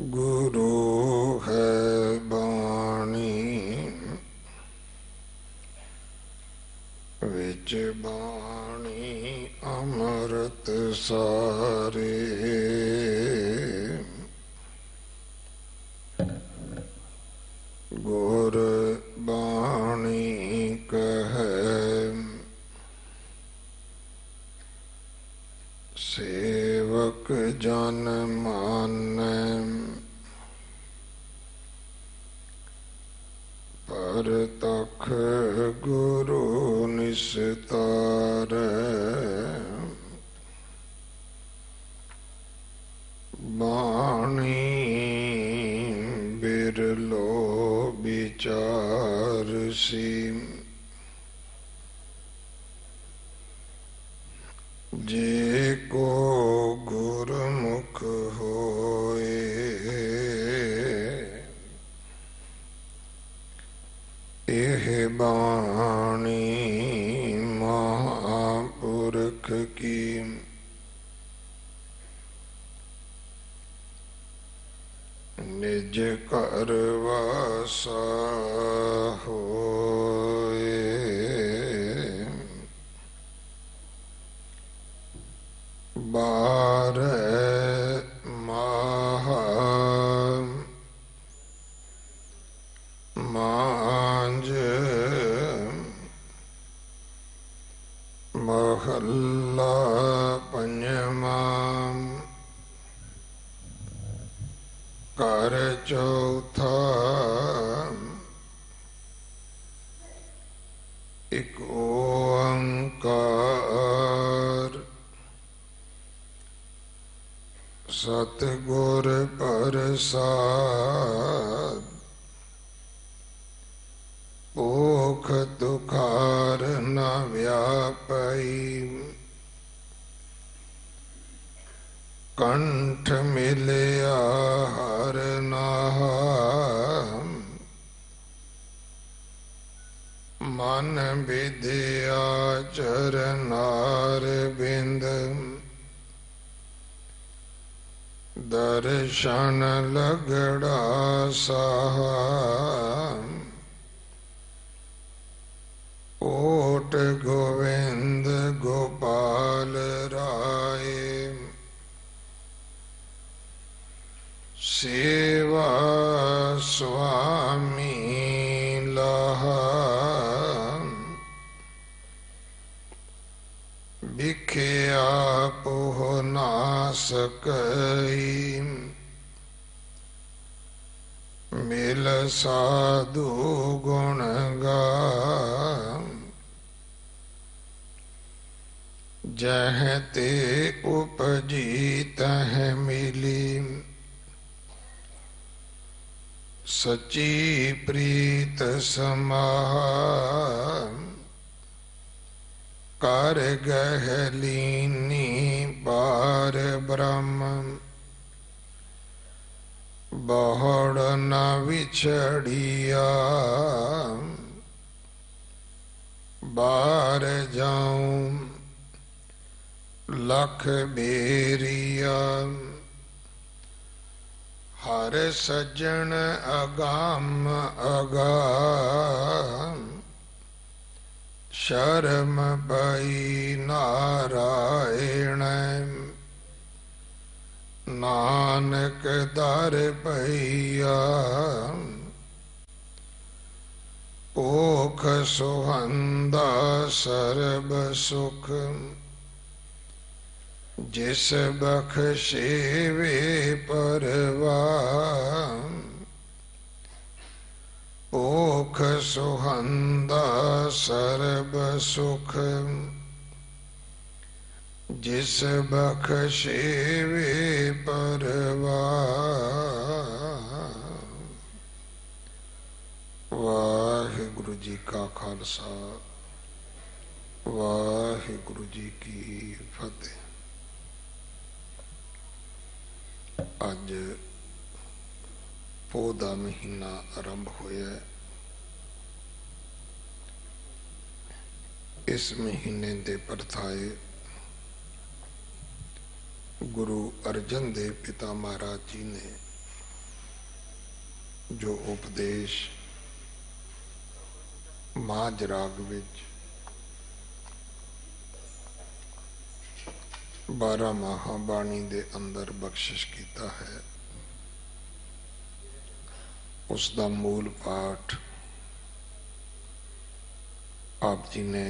गुरु है बाणी विच बाणी अमृत सारे। गुर बाणी कहे सेवक जन मानै परतख गुरु निस्तारै। बाणी बिरलो विचारसी जे को गुरमुख होए। एह बाणी महापुरख की निज कर वासा होए। बारह माह मांझ महला पंजवा कर चौथा एक ओंकार। सतगुर प्रसाद भूख दुखार न व्यापई। कंठ मिलया हर नाम मन विद्या चरनार बिंद। दर्शन लगड़ा साहा ओट गोविंद गोपाल राय। सेवा स्वामी लहा बिख्या पोह ना सकई। मिल साधु गुण गा जह ते उपजी तह मिली। सची प्रीत समाहा कर गहलीनी पार ब्रह्म। बहुड़ न विछड़िया बार जाऊं लख बेरिया। हर सज्जन अगाम अगाम शर्म पई नारायण। नानक दर पैया ओख सुहंदा सर्ब सुख। जिस बख्शे वे परवान ओख सुहंदा सर्ब सुख। जिस बख्शे वे परवान। वाहिगुरु जी का खालसा वाहिगुरु जी की फतेह। अज पो दा महीना आरंभ होया। इस महीने दे परथाए गुरु अर्जन देव पिता महाराज जी ने जो उपदेश माज राग विच 12 महाबाणी दे अंदर बख्शिश किया है, उसका मूल पाठ आप जी ने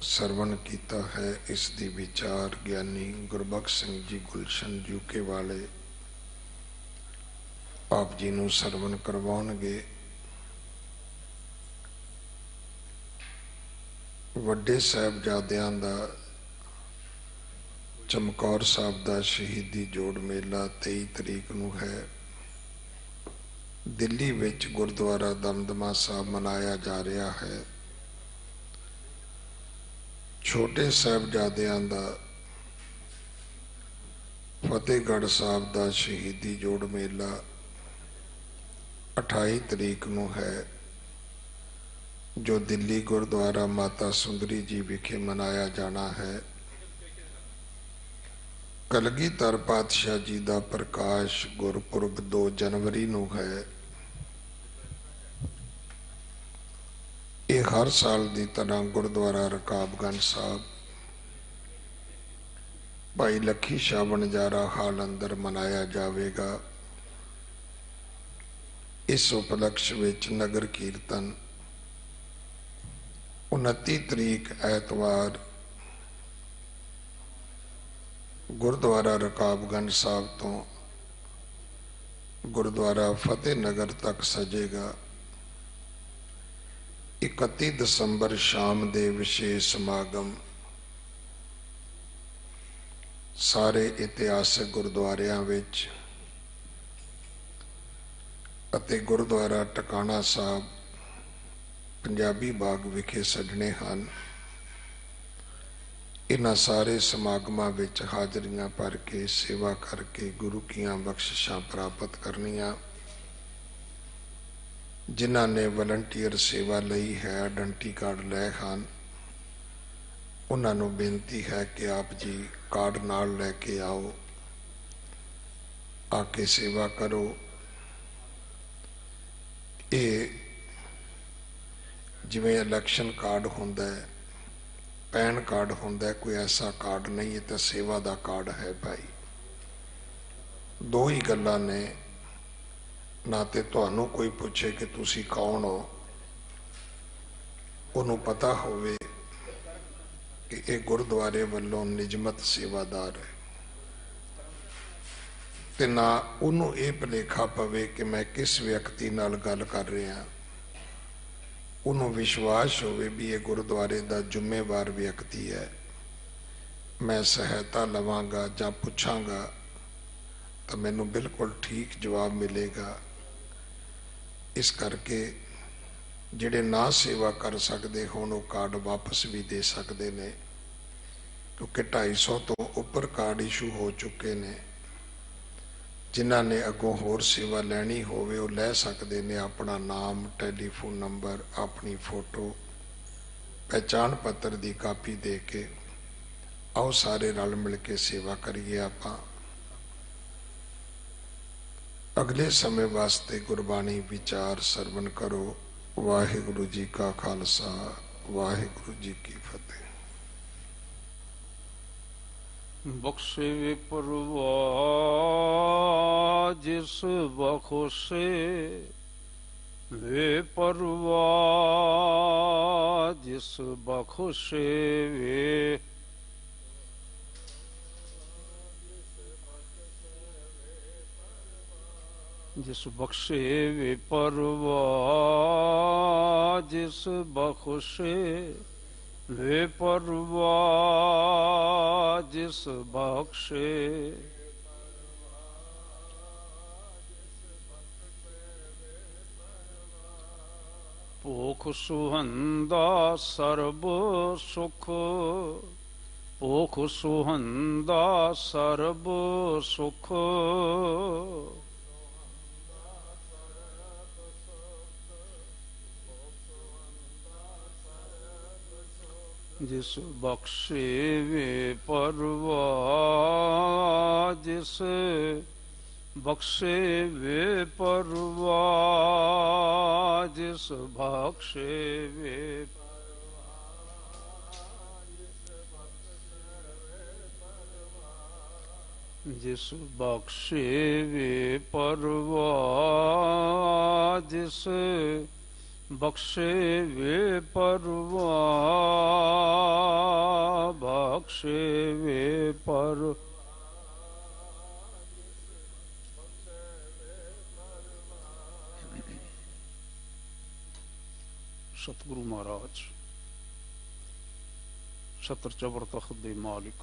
सरवण किया है। इसकी विचार ज्ञानी गुरबख्श सिंह जी गुलशन यूके वाले आप जी नूं सरवण करवाउणगे। वड्डे साहिबजादियां दा चमकौर साहब का शहीदी जोड़ मेला 23 तरीक नूं है। दिल्ली विच गुरुद्वारा दमदमा साहब मनाया जा रहा है। छोटे साहिबजादियां दा फतेहगढ़ साहब का शहीदी जोड़ मेला 28 तरीक नूं है, जो दिल्ली गुरुद्वारा माता सुंदरी जी विखे मनाया जाना है। कलगीधर पातशाह जी का प्रकाश गुरपुरब 2 जनवरी नूं है। ये हर साल की तरह गुरुद्वारा रकाबगंज साहब भाई लखी शाह बनजारा हाल अंदर मनाया जाएगा। इस उपलक्ष्य विच नगर कीर्तन 29 तरीक ऐतवार गुरुद्वारा रकाबगंज साहब तो गुरुद्वारा फतेह नगर तक सजेगा। 31 दसंबर शाम के विशेष समागम सारे इतिहासक गुरुद्वारियां विच अते गुरुद्वारा टकाना साहब पंजाबी बाग विखे सजने हैं। इन्हां सारे समागमां विच हाजरियां भर के सेवा करके गुरु कीयां बख्शिशां प्राप्त करनियां। जिन्हां ने वलंटियर सेवा लई है, आइडेंटिटी कार्ड लै हैं, उन्हां नूं बेनती है कि आप जी कार्ड नाल लैके आओ, आके सेवा करो। ये जिवें इलैक्शन कार्ड हुंदा है, पैन कार्ड हुंदा है, कोई ऐसा कार्ड नहीं है, तो सेवा का कार्ड है भाई। दो ही गल्लां ने, ना तो तुहानूं कोई पूछे कि तुसी कौन हो, उन्होंने पता होवे कि ये गुरुद्वारे वालों निजमत सेवादार है, ते ना उन्होंने ये भुलेखा पवे कि मैं किस व्यक्ति नाल गल कर रहा। उन्होंने विश्वास होवे भी ये गुरुद्वारे का जिम्मेवार व्यक्ति है, मैं सहायता लवांगा जां पुछांगा तो मैनू बिल्कुल ठीक जवाब मिलेगा। इस करके जिहड़े ना सेवा कर सकते होण वो कार्ड वापस भी दे सकते हैं, क्योंकि 250 तो उपर कार्ड इशू हो चुके ने। जिन्हां ने अगों होर सेवा लैनी होवे वो लै सकते हैं। अपना नाम, टैलीफोन नंबर, अपनी फोटो, पहचान पत्र की कापी दे के आओ सारे रल मिल के सेवा करिए। आपां अगले समय वास्ते गुरबाणी विचार सरवण करो। वाहिगुरु जी का खालसा, वाहिगुरु जी की फतेह। बख्शे वे परवा जिस बख्शे वे परवा जिस बख्शे वे जिस बख्शे वे परवा जिस बख्शे वे परवा जिस बख्शे भूख सुहंदा सर्ब सुख भूख सुहंदा सर्ब सुख जिस बख्शे वे परवा जिस बख्शे वे परवाह जिस बख्शे वे जिस बख्शे वे परवाह जिस बख्शे वे परवाह बख्शे वे पर सतगुरु महाराज छत्र चबर तख्त दे मालिक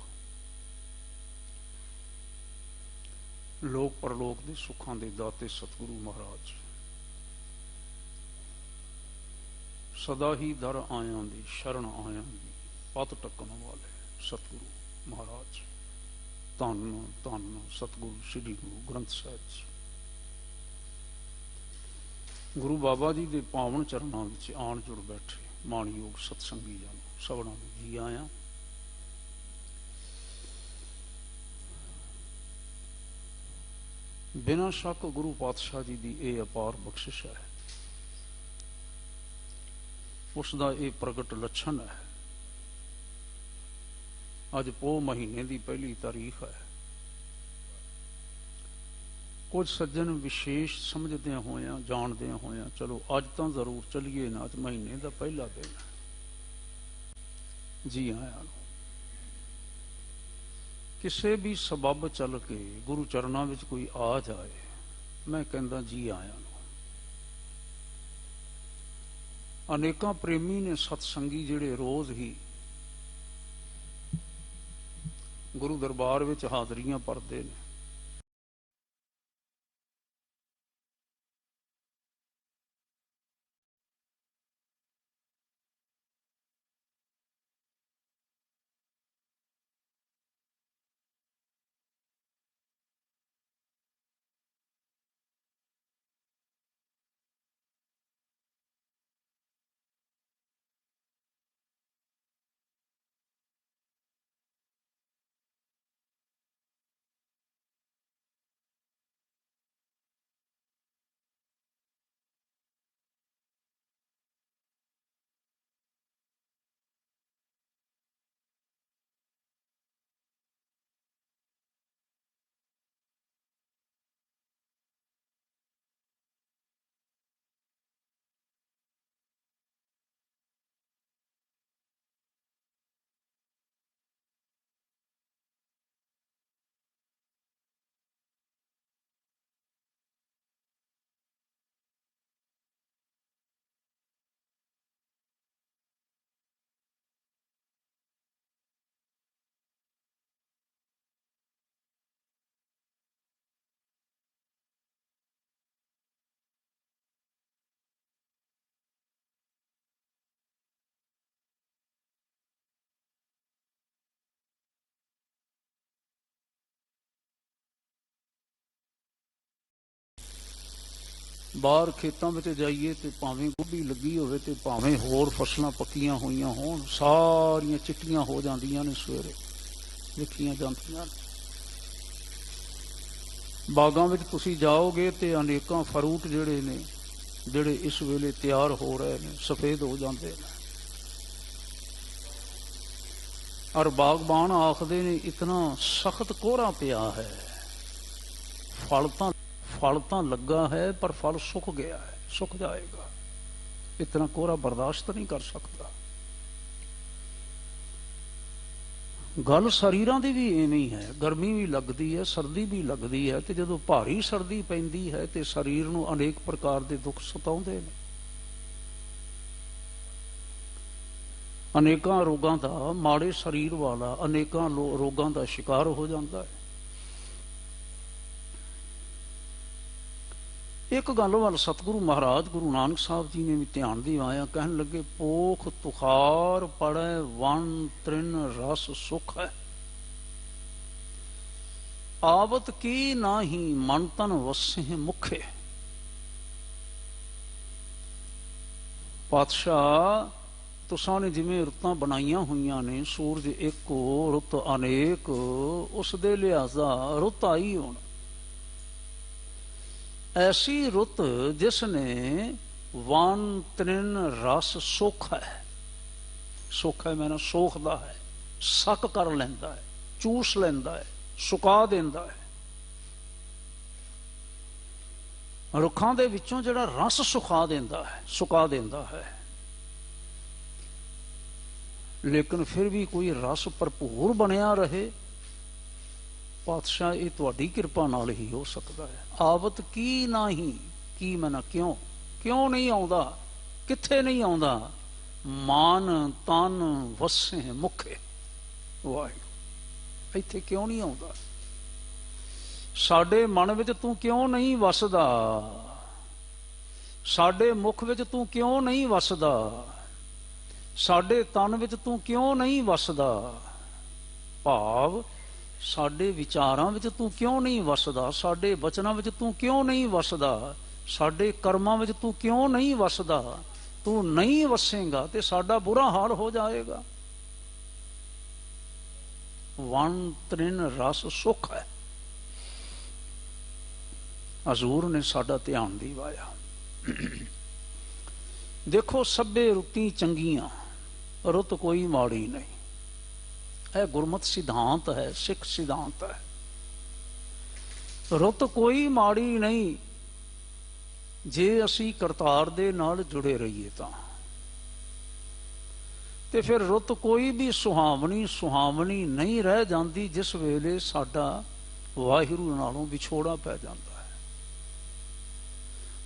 लोक परलोक दे सुखां दे दाते सतगुरु महाराज सदा ही दर आयां दी शरण आयां दी पत टकन वाले सतगुरु महाराज धन धन सतगुरु श्री गुरु ग्रंथ साहिब जी गुरु बाबा जी के पावन चरणों में आन जुड़ बैठे माणयोग सत्संगी जन सबना जी आया। बिना शक गुरु पातशाह जी की यह अपार बख्शिश है, उसका ये प्रगट लक्षण है। अज पो महीने की पहली तारीख है। कुछ सज्जन विशेष समझदे होया जानदे होया चलो अज तो जरूर चलिए ना, अज महीने का पहला दिन है। जी आया किसी भी सबब चल के गुरु चरणों में कोई आ जाए, मैं कहता जी आया। अनेकां प्रेमी ने सत्संगी जिहड़े रोज ही गुरु दरबार में हाजरियां भरते हैं। बाहर खेतों में जाइए तो भावें गोभी लगी हो तो भावें होर फसलां पक्कियां हुई होण, सारियां चिट्टियां हो जांदियां ने सवेरे देखियां जांदियां। बागां विच तुसीं जाओगे तो अनेकां फरूट जिहड़े ने जिहड़े इस वेले तैयार हो रहे हैं सफेद हो जाते हैं। और बागबान आखदे ने इतना सख्त कोहरा पिया है, फल तो लगा है पर फल सुख गया है, सुख जाएगा। इतना कोहरा बर्दाश्त नहीं कर सकता। गल शरीरां दी भी इवें ही है, गर्मी भी लगती है सर्दी भी लगती है। तो जदों भारी सर्दी पैंदी है तो शरीर नूं अनेक प्रकार के दुख सताउंदे ने। अनेकां रोगां दा माड़े शरीर वाला अनेकां रोगां दा शिकार हो जाता है। एक गल वाल सतगुरु महाराज गुरु नानक साहब जी ने भी ध्यान दिवाया, कहन लगे पोख तुखार पड़े वन त्रिन रस सुख है, आवत की नाही मन तन वसे मुखे। पातशाह तुसां ने जिवें रुत्तां बनाईयां होईयां ने, सूरज एक रुत अनेक, उस दे लिहाजा रुत आई हुण। ऐसी रुत जिसने वन तृण रस सोखा है, सोखा है मैंने सोखदा है, सक कर लैंदा है, चूस लैंदा है, सुका देंदा है। रुखां दे विचों जिहड़ा रस सुखा देंदा है, सुका देंदा है, लेकिन फिर भी कोई रस भरपूर बनया रहे, पातशाह ये तुहाडी किरपा नाल ही हो सकता है। आवत की नाही की मैना क्यों, क्यों नहीं आउंदा, किथे नहीं आउंदा, मान तन वसे मुखे, वाहिगुरू इत्थे क्यों नहीं आउंदा, साडे मन विच तू क्यों नहीं वसदा, साडे मुख विच तू क्यों नहीं वसदा, साडे तन विच तू क्यों नहीं वसदा, भाव साडे विचारां विच तू क्यों नहीं वसदा, साडे वचनां विच तू क्यों नहीं वसदा, साडे कर्मां विच तू क्यों नहीं वसदा। तू नहीं वसेगा ते साडा बुरा हाल हो जाएगा। वन तृण रस सुख है। हजूर ने साडा ध्यान दिवाया। देखो सभे रुती चंगियां, रुत कोई माड़ी नहीं। यह गुरमत सिद्धांत है, सिख सिद्धांत है। रुत कोई माड़ी नहीं जे असी करतार दे नाल जुड़े रहिए ते फिर रुत कोई भी सुहावनी सुहावनी नहीं रह जाती जिस वेले साडा वाहिगुरू नालों विछोड़ा पै जाता है।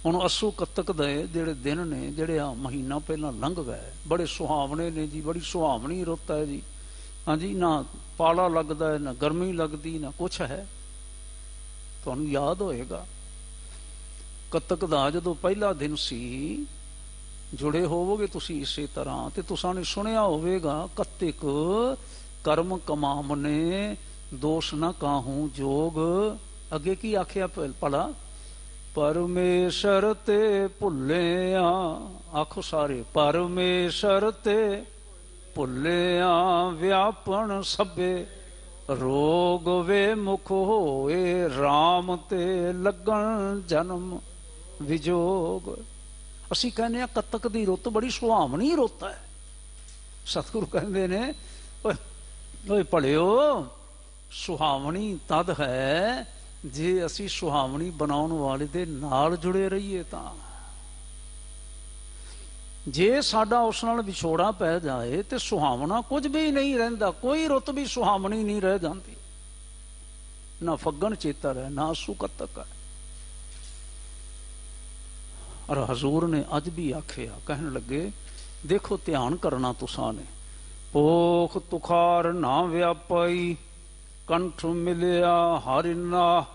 हुण अस्सू कत्तक दे जिहड़े दिन ने, जिहड़े आ महीना पहला लंघ गए, बड़े सुहावने ने जी, बड़ी सुहावनी रुत है जी। हाँ जी, ना पाला लगता है, ना गर्मी लगती, ना कुछ है। तुहानूं याद होएगा कत्तक दा जदों पहला दिन सी, जुड़े होवोगे तुसीं इसे तरह, ते तुसां ने सुनिया होवेगा कत्तिक कर्म कमामने दोष न काहूं जोग। अगे की आखिया भला, परमेश्वर ते भुल्लिया, आखो सारे, परमेश्वर ते भुल्लिया व्यापन सभे रोग वे मुख होए, राम ते लगन जन्म विजोग। असी कहने आ कत्तक दी रुत बड़ी सुहावनी रुत है। सतगुरु कहते ने ओए भलियो, सुहावनी तद है जे असी सुहावनी बनाउण वाले दे नाल जुड़े रहिए तां। जे साडा उस नाल विछोड़ा पै जाए तो सुहावना कुछ भी नहीं रहिंदा, कोई रुत भी सुहावनी नहीं रह जाती। ना फग्गण चेतर है, ना आसू कत्तक है। और हजूर ने अज भी आखिया, कहन लगे देखो ध्यान करना तुसां ने, पोख तुखार ना व्यापाई, कंठ मिलिया हरि ना,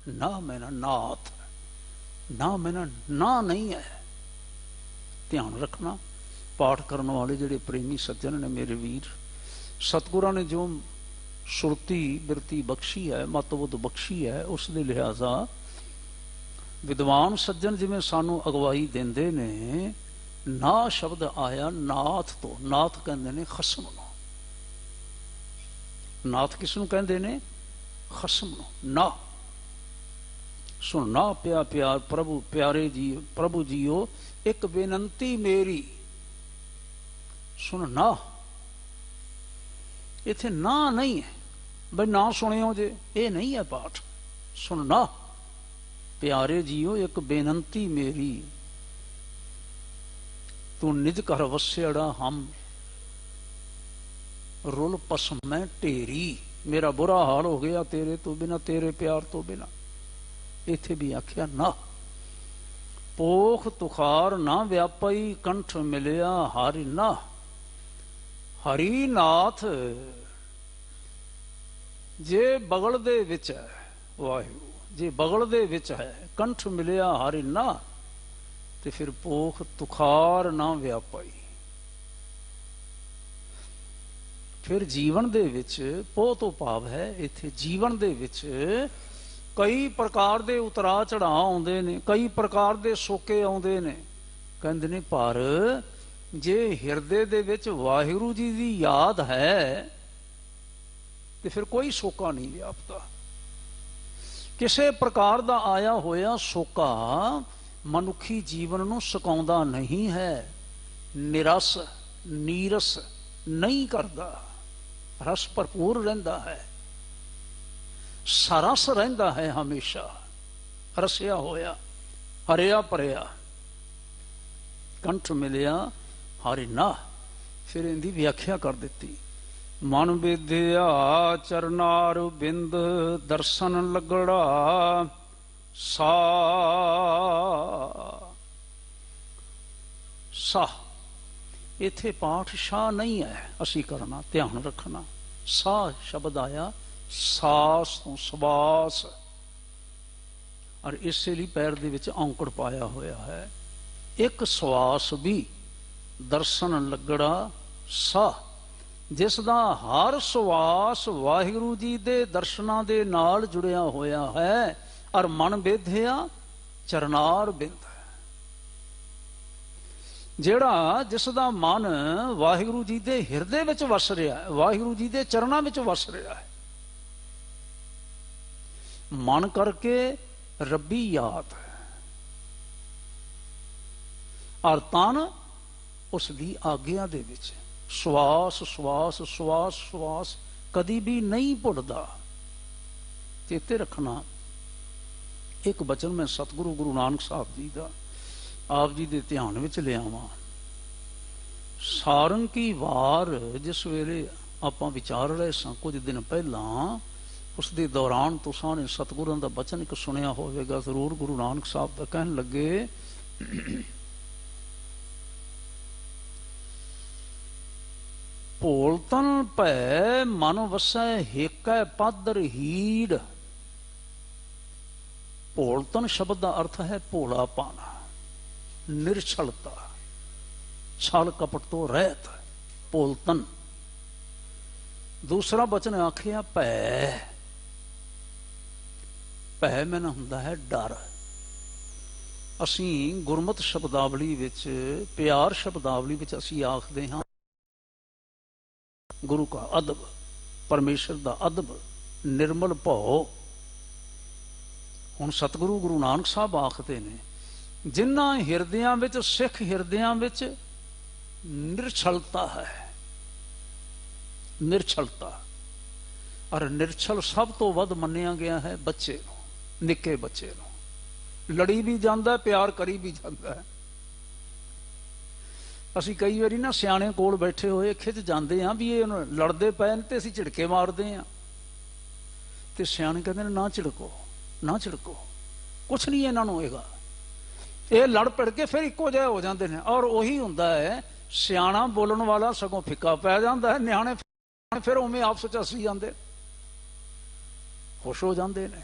ना मैना नाथ, ना मैना ना नहीं है। ध्यान रखना, पाठ करने वाले जिहड़े प्रेमी सज्जन ने मेरे वीर, सतगुरां ने जो सुरती बिरती बख्शी है, मतबुद्ध बख्शी है, उस दे लिहाजा विद्वान सज्जन जिवें सानू अगवाई देंदे ने, ना शब्द आया नाथ तो। नाथ कहंदे ने खसम नूं। नाथ किसनूं कहंदे ने? खसम नूं। ना सुन ना प्या प्यार प्रभु प्यारे जी, प्रभु जीओ एक बेनंती मेरी सुन ना। इत्थे ना नहीं है बई ना सुनियो जे, ये नहीं है पाठ। सुन ना प्यारे जीओ एक बेनंती मेरी, तू निज कर वस्यड़ा हम रुल पसम मैं ढेरी। मेरा बुरा हाल हो गया तेरे तो बिना, तेरे प्यार तो बिना। इत्थे भी आख्या ना। पोख तुखार ना व्यापाई, कंठ मिलिया हरि ना। हरि नाथ जे बगल दे विच है, वाहिगुरू जे बगल दे विच है, कंठ मिलिया हरि ना, ते फिर पोख तुखार ना व्यापाई। फिर जीवन दे विच पोह तो भाव है इत्थे जीवन दे विच कई प्रकार दे उतरा चढ़ा आउंदे ने, कई प्रकार दे सोके आउंदे ने। कहंदे ने पर जे हिरदे दे विच वाहिगुरू जी दी याद है ते फिर कोई सोका नहीं व्यापदा। ਕਿਸੇ ਪ੍ਰਕਾਰ ਦਾ ਆਇਆ ਹੋਇਆ ਸੋਕਾ ਮਨੁੱਖੀ ਜੀਵਨ ਨੂੰ ਸੁਕਾਉਂਦਾ ਨਹੀਂ ਹੈ, ਨਿਰਸ ਨੀਰਸ ਨਹੀਂ ਕਰਦਾ, ਰਸ ਭਰਪੂਰ ਰਹਿੰਦਾ ਹੈ, ਸਰਸ ਰਹਿੰਦਾ ਹੈ, ਹਮੇਸ਼ਾ ਰਸਿਆ ਹੋਇਆ, ਹਰਿਆ ਭਰਿਆ। ਕੰਠ ਮਿਲਿਆ ਹਰਿ ਨਾ। ਫਿਰ ਇਹਦੀ ਵਿਆਖਿਆ ਕਰ ਦਿੱਤੀ, ਮਨ ਵਿਦਿਆ ਚਰਨਾਰ ਬਿੰਦ ਦਰਸ਼ਨ ਲੱਗੜਾ ਸਾ। ਸਾ ਇੱਥੇ ਪਾਠ ਸ਼ਾਹ ਨਹੀਂ ਹੈ, ਅਸੀਂ ਕਰਨਾ, ਧਿਆਨ ਰੱਖਣਾ। ਸਾ ਸ਼ਬਦ ਆਇਆ ਸਾਸ ਤੋਂ, ਸਵਾਸ, ਔਰ ਇਸੇ ਲਈ ਪੈਰ ਦੇ ਵਿੱਚ ਔਂਕੜ ਪਾਇਆ ਹੋਇਆ ਹੈ। ਇੱਕ ਸਵਾਸ ਵੀ ਦਰਸ਼ਨ ਲੱਗੜਾ ਸਾ, ਜਿਸ ਦਾ ਹਰ ਸਵਾਸ ਵਾਹਿਗੁਰੂ ਜੀ ਦੇ ਦਰਸ਼ਨਾਂ ਦੇ ਨਾਲ ਜੁੜਿਆ ਹੋਇਆ ਹੈ, ਔਰ ਮਨ ਵਿਦਿਆ ਚਰਨਾਰ ਬਿੰਦ, ਜਿਹੜਾ ਜਿਸ ਦਾ ਮਨ ਵਾਹਿਗੁਰੂ ਜੀ ਦੇ ਹਿਰਦੇ ਵਿੱਚ ਵਸ ਰਿਹਾ ਹੈ, ਵਾਹਿਗੁਰੂ ਜੀ ਦੇ ਚਰਨਾਂ ਵਿੱਚ ਵਸ ਰਿਹਾ ਹੈ। ਮਨ ਕਰਕੇ ਰੱਬੀ ਯਾਦ ਹੈ, ਔਰ ਤਨ ਉਸ ਦੀ ਆਗਿਆ ਦੇ ਵਿੱਚ। ਸਵਾਸ ਸਵਾਸ ਸਵਾਸ ਸਵਾਸ ਕਦੀ ਵੀ ਨਹੀਂ ਭੁੱਲਦਾ। ਚੇਤੇ ਰੱਖਣਾ, ਇੱਕ ਬਚਨ ਮੈਂ ਸਤਿਗੁਰੂ ਗੁਰੂ ਨਾਨਕ ਸਾਹਿਬ ਜੀ ਦਾ ਆਪ ਜੀ ਦੇ ਧਿਆਨ ਵਿੱਚ ਲਿਆਵਾਂ। ਸਾਰੰਗੀ ਵਾਰ ਜਿਸ ਵੇਲੇ ਆਪਾਂ ਵਿਚਾਰ ਰਹੇ ਸਾਂ ਕੁਝ ਦਿਨ ਪਹਿਲਾਂ, ਉਸ ਦੇ ਦੌਰਾਨ ਤੁਸਾਂ ਨੇ ਸਤਿਗੁਰਾਂ ਦਾ ਬਚਨ ਇੱਕ ਸੁਣਿਆ ਹੋਵੇਗਾ ਜ਼ਰੂਰ। ਗੁਰੂ ਨਾਨਕ ਸਾਹਿਬ ਦਾ ਕਹਿਣ ਲੱਗੇ, ਭੋਲਤਨ ਭੈ ਮਨ ਵਸੈ ਹੇਕੈ ਪਾਦਰ ਹੀੜ। ਭੋਲਤਨ ਸ਼ਬਦ ਦਾ ਅਰਥ ਹੈ ਭੋਲਾਪਨ, ਨਿਰਛਲਤਾ, ਛਲ ਕਪਟ ਤੋਂ ਰਹਿਤ, ਭੋਲਤਨ। ਦੂਸਰਾ ਬਚਨ ਆਖਿਆ ਭੈ। ਭੈ ਮੈਨ ਹੁੰਦਾ ਹੈ ਡਰ। ਅਸੀਂ ਗੁਰਮਤ ਸ਼ਬਦਾਵਲੀ ਵਿੱਚ, ਪਿਆਰ ਸ਼ਬਦਾਵਲੀ ਵਿੱਚ ਅਸੀਂ ਆਖਦੇ ਹਾਂ ਗੁਰੂ ਕਾ ਅਦਬ, ਪਰਮੇਸ਼ਰ ਦਾ ਅਦਬ, ਨਿਰਮਲ ਭਉ। ਹੁਣ ਸਤਿਗੁਰੂ ਗੁਰੂ ਨਾਨਕ ਸਾਹਿਬ ਆਖਦੇ ਨੇ, ਜਿਨ੍ਹਾਂ ਹਿਰਦਿਆਂ ਵਿੱਚ, ਸਿੱਖ ਹਿਰਦਿਆਂ ਵਿੱਚ ਨਿਰਛਲਤਾ ਹੈ, ਨਿਰਛਲਤਾ। ਔਰ ਨਿਰਛਲ ਸਭ ਤੋਂ ਵੱਧ ਮੰਨਿਆ ਗਿਆ ਹੈ ਬੱਚੇ ਨੂੰ, ਨਿੱਕੇ ਬੱਚੇ ਨੂੰ। ਲੜੀ ਵੀ ਜਾਂਦਾ, ਪਿਆਰ ਕਰੀ ਵੀ ਜਾਂਦਾ ਹੈ। ਅਸੀਂ ਕਈ ਵਾਰੀ ਨਾ ਸਿਆਣੇ ਕੋਲ ਬੈਠੇ ਹੋਏ ਖਿੱਚ ਜਾਂਦੇ ਹਾਂ ਵੀ ਇਹ ਲੜਦੇ ਪਏ ਨੇ ਤੇ ਅਸੀਂ ਝਿੜਕੇ ਮਾਰਦੇ ਹਾਂ, ਤੇ ਸਿਆਣੇ ਕਹਿੰਦੇ ਨੇ ਨਾ ਝਿੜਕੋ, ਨਾ ਝਿੜਕੋ, ਕੁਛ ਨਹੀਂ ਇਹਨਾਂ ਨੂੰ ਹੋਏਗਾ। ਇਹ ਲੜ ਪੜ ਕੇ ਫਿਰ ਇੱਕੋ ਜਿਹੇ ਹੋ ਜਾਂਦੇ ਨੇ। ਔਰ ਉਹੀ ਹੁੰਦਾ ਹੈ, ਸਿਆਣਾ ਬੋਲਣ ਵਾਲਾ ਸਗੋਂ ਫਿੱਕਾ ਪੈ ਜਾਂਦਾ ਹੈ, ਨਿਆਣੇ ਫਿਰ ਉਵੇਂ ਆਪਸ ਚ ਹੱਸੀ ਜਾਂਦੇ, ਖੁਸ਼ ਹੋ ਜਾਂਦੇ ਨੇ।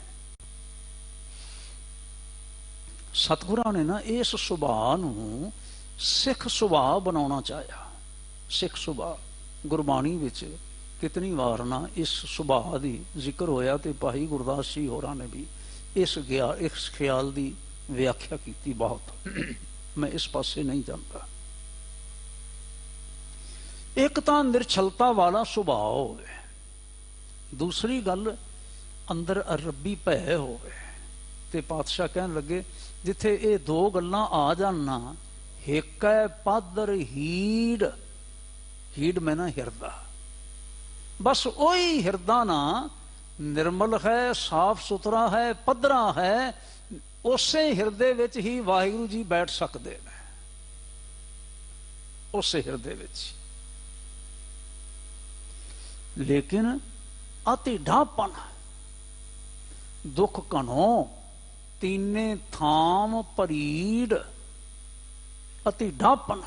ਸਤਿਗੁਰਾਂ ਨੇ ਨਾ ਇਸ ਸੁਭਾਅ ਨੂੰ ਸਿੱਖ ਸੁਭਾਅ ਬਣਾਉਣਾ ਚਾਹਿਆ। ਸਿੱਖ ਸੁਭਾਅ ਗੁਰਬਾਣੀ ਵਿੱਚ ਕਿਤਨੀ ਵਾਰ ਨਾ ਇਸ ਸੁਭਾਅ ਦੀ ਜ਼ਿਕਰ ਹੋਇਆ, ਤੇ ਭਾਈ ਗੁਰਦਾਸ ਜੀ ਹੋਰਾਂ ਨੇ ਵੀ ਇਸ ਖਿਆਲ ਦੀ ਵਿਆਖਿਆ ਕੀਤੀ ਬਹੁਤ। ਮੈਂ ਇਸ ਪਾਸੇ ਨਹੀਂ ਜਾਂਦਾ। ਇੱਕ ਤਾਂ ਨਿਰਛਲਤਾ ਵਾਲਾ ਸੁਭਾਅ ਹੋਵੇ, ਦੂਸਰੀ ਗੱਲ ਅੰਦਰ ਰੱਬੀ ਭੈ ਹੋਵੇ। ਤੇ ਪਾਤਸ਼ਾਹ ਕਹਿਣ ਲੱਗੇ, ਜਿੱਥੇ ਇਹ ਦੋ ਗੱਲਾਂ ਆ ਜਾਣ ਨਾ, ਹੇਕੈ ਪਾਦਰ ਹੀੜ, ਹੀੜ ਮੈਂ ਨਾ ਹਿਰਦਾ, ਬਸ ਉਹੀ ਹਿਰਦਾ ਨਾ ਨਿਰਮਲ ਹੈ, ਸਾਫ ਸੁਥਰਾ ਹੈ, ਪੱਧਰਾ ਹੈ, ਉਸੇ ਹਿਰਦੇ ਵਿੱਚ ਹੀ ਵਾਹਿਗੁਰੂ ਜੀ ਬੈਠ ਸਕਦੇ ਨੇ, ਉਸੇ ਹਿਰਦੇ ਵਿੱਚ। ਲੇਕਿਨ ਅਤਿ ਢਾਪਨ, ਦੁੱਖ ਘਣੋ ਤੀਨੇ ਥਾਮ ਭਰੀੜ। ਅਤਿ ਢਾਪਨ,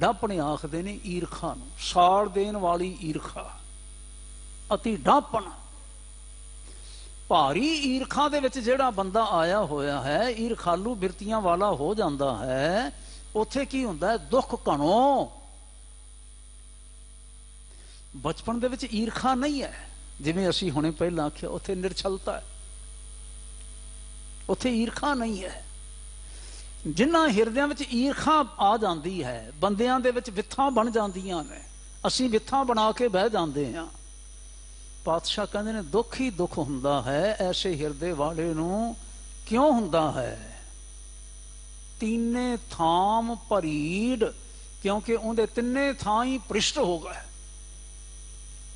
ਢਾਪਣੇ ਆਖਦੇ ਨੇ ਈਰਖਾ ਨੂੰ, ਸਾੜ ਦੇਣ ਵਾਲੀ ਈਰਖਾ। ਅਤਿ ਢਾਪਨ, ਭਾਰੀ ਈਰਖਾ ਦੇ ਵਿੱਚ ਜਿਹੜਾ ਬੰਦਾ ਆਇਆ ਹੋਇਆ ਹੈ, ਈਰਖਾਲੂ ਬਿਰਤੀਆਂ ਵਾਲਾ ਹੋ ਜਾਂਦਾ ਹੈ, ਉੱਥੇ ਕੀ ਹੁੰਦਾ ਹੈ? ਦੁੱਖ ਘਣੋ। ਬਚਪਨ ਦੇ ਵਿੱਚ ਈਰਖਾ ਨਹੀਂ ਹੈ, ਜਿਵੇਂ ਅਸੀਂ ਹੁਣੇ ਪਹਿਲਾਂ ਆਖਿਆ, ਉੱਥੇ ਨਿਰਛਲਤਾ ਹੈ, ਉੱਥੇ ਈਰਖਾ ਨਹੀਂ ਹੈ। ਜਿਨ੍ਹਾਂ ਹਿਰਦਿਆਂ ਵਿੱਚ ਈਰਖਾ ਆ ਜਾਂਦੀ ਹੈ, ਬੰਦਿਆਂ ਦੇ ਵਿੱਚ ਵਿਥਾਂ ਬਣ ਜਾਂਦੀਆਂ ਨੇ, ਅਸੀਂ ਵਿਥਾਂ ਬਣਾ ਕੇ ਬਹਿ ਜਾਂਦੇ ਹਾਂ, ਪਾਤਸ਼ਾਹ ਕਹਿੰਦੇ ਨੇ ਦੁੱਖ ਹੀ ਦੁੱਖ ਹੁੰਦਾ ਹੈ, ਐਸੇ ਹਿਰਦੇ ਵਾਲੇ ਨੂੰ ਕਿਉਂ ਹੁੰਦਾ ਹੈ। ਤੀਨੇ ਥਾਮ ਭਰੀੜ, ਕਿਉਂਕਿ ਉਹਦੇ ਤਿੰਨੇ ਥਾਂ ਹੀ ਪ੍ਰਿਸ਼ਟ ਹੋ ਗਏ।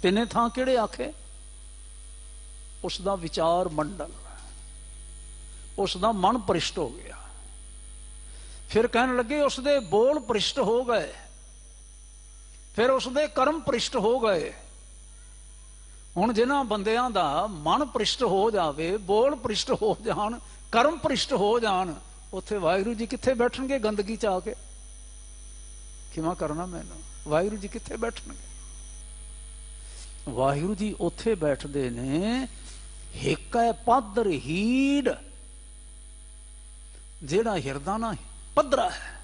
ਤਿੰਨੇ ਥਾਂ ਕਿਹੜੇ ਆਖੇ? ਉਸ ਦਾ ਵਿਚਾਰ ਮੰਡਲ, ਉਸ ਦਾ ਮਨ ਪ੍ਰਿਸ਼ਟ ਹੋ ਗਿਆ। ਫਿਰ ਕਹਿਣ ਲੱਗੇ ਉਸ ਦੇ ਬੋਲ ਪ੍ਰਿਸ਼ਟ ਹੋ ਗਏ, ਫਿਰ ਉਸ ਦੇ ਕਰਮ ਪ੍ਰਿਸ਼ਟ ਹੋ ਗਏ। ਹੁਣ ਜਿਨ੍ਹਾਂ ਬੰਦਿਆਂ ਦਾ ਮਨ ਪ੍ਰਿਸ਼ਟ ਹੋ ਜਾਵੇ, ਬੋਲ ਪ੍ਰਿਸ਼ਟ ਹੋ ਜਾਣ, ਕਰਮ ਪ੍ਰਿਸ਼ਟ ਹੋ ਜਾਣ, ਉੱਥੇ ਵਾਹਿਗੁਰੂ ਜੀ ਕਿੱਥੇ ਬੈਠਣਗੇ? ਗੰਦਗੀ ਚ ਆ ਕੇ। ਕਿਵੇਂ ਕਰਨਾ ਮੈਨੂੰ? ਵਾਹਿਗੁਰੂ ਜੀ ਕਿੱਥੇ ਬੈਠਣਗੇ? ਵਾਹਿਗੁਰੂ ਜੀ ਉੱਥੇ ਬੈਠਦੇ ਨੇ ਹਿੱਕੈ ਪਾਦਰ ਹੀੜ, ਜਿਹੜਾ ਹਿਰਦਾ ਨਾ ਪੱਧਰਾ ਹੈ,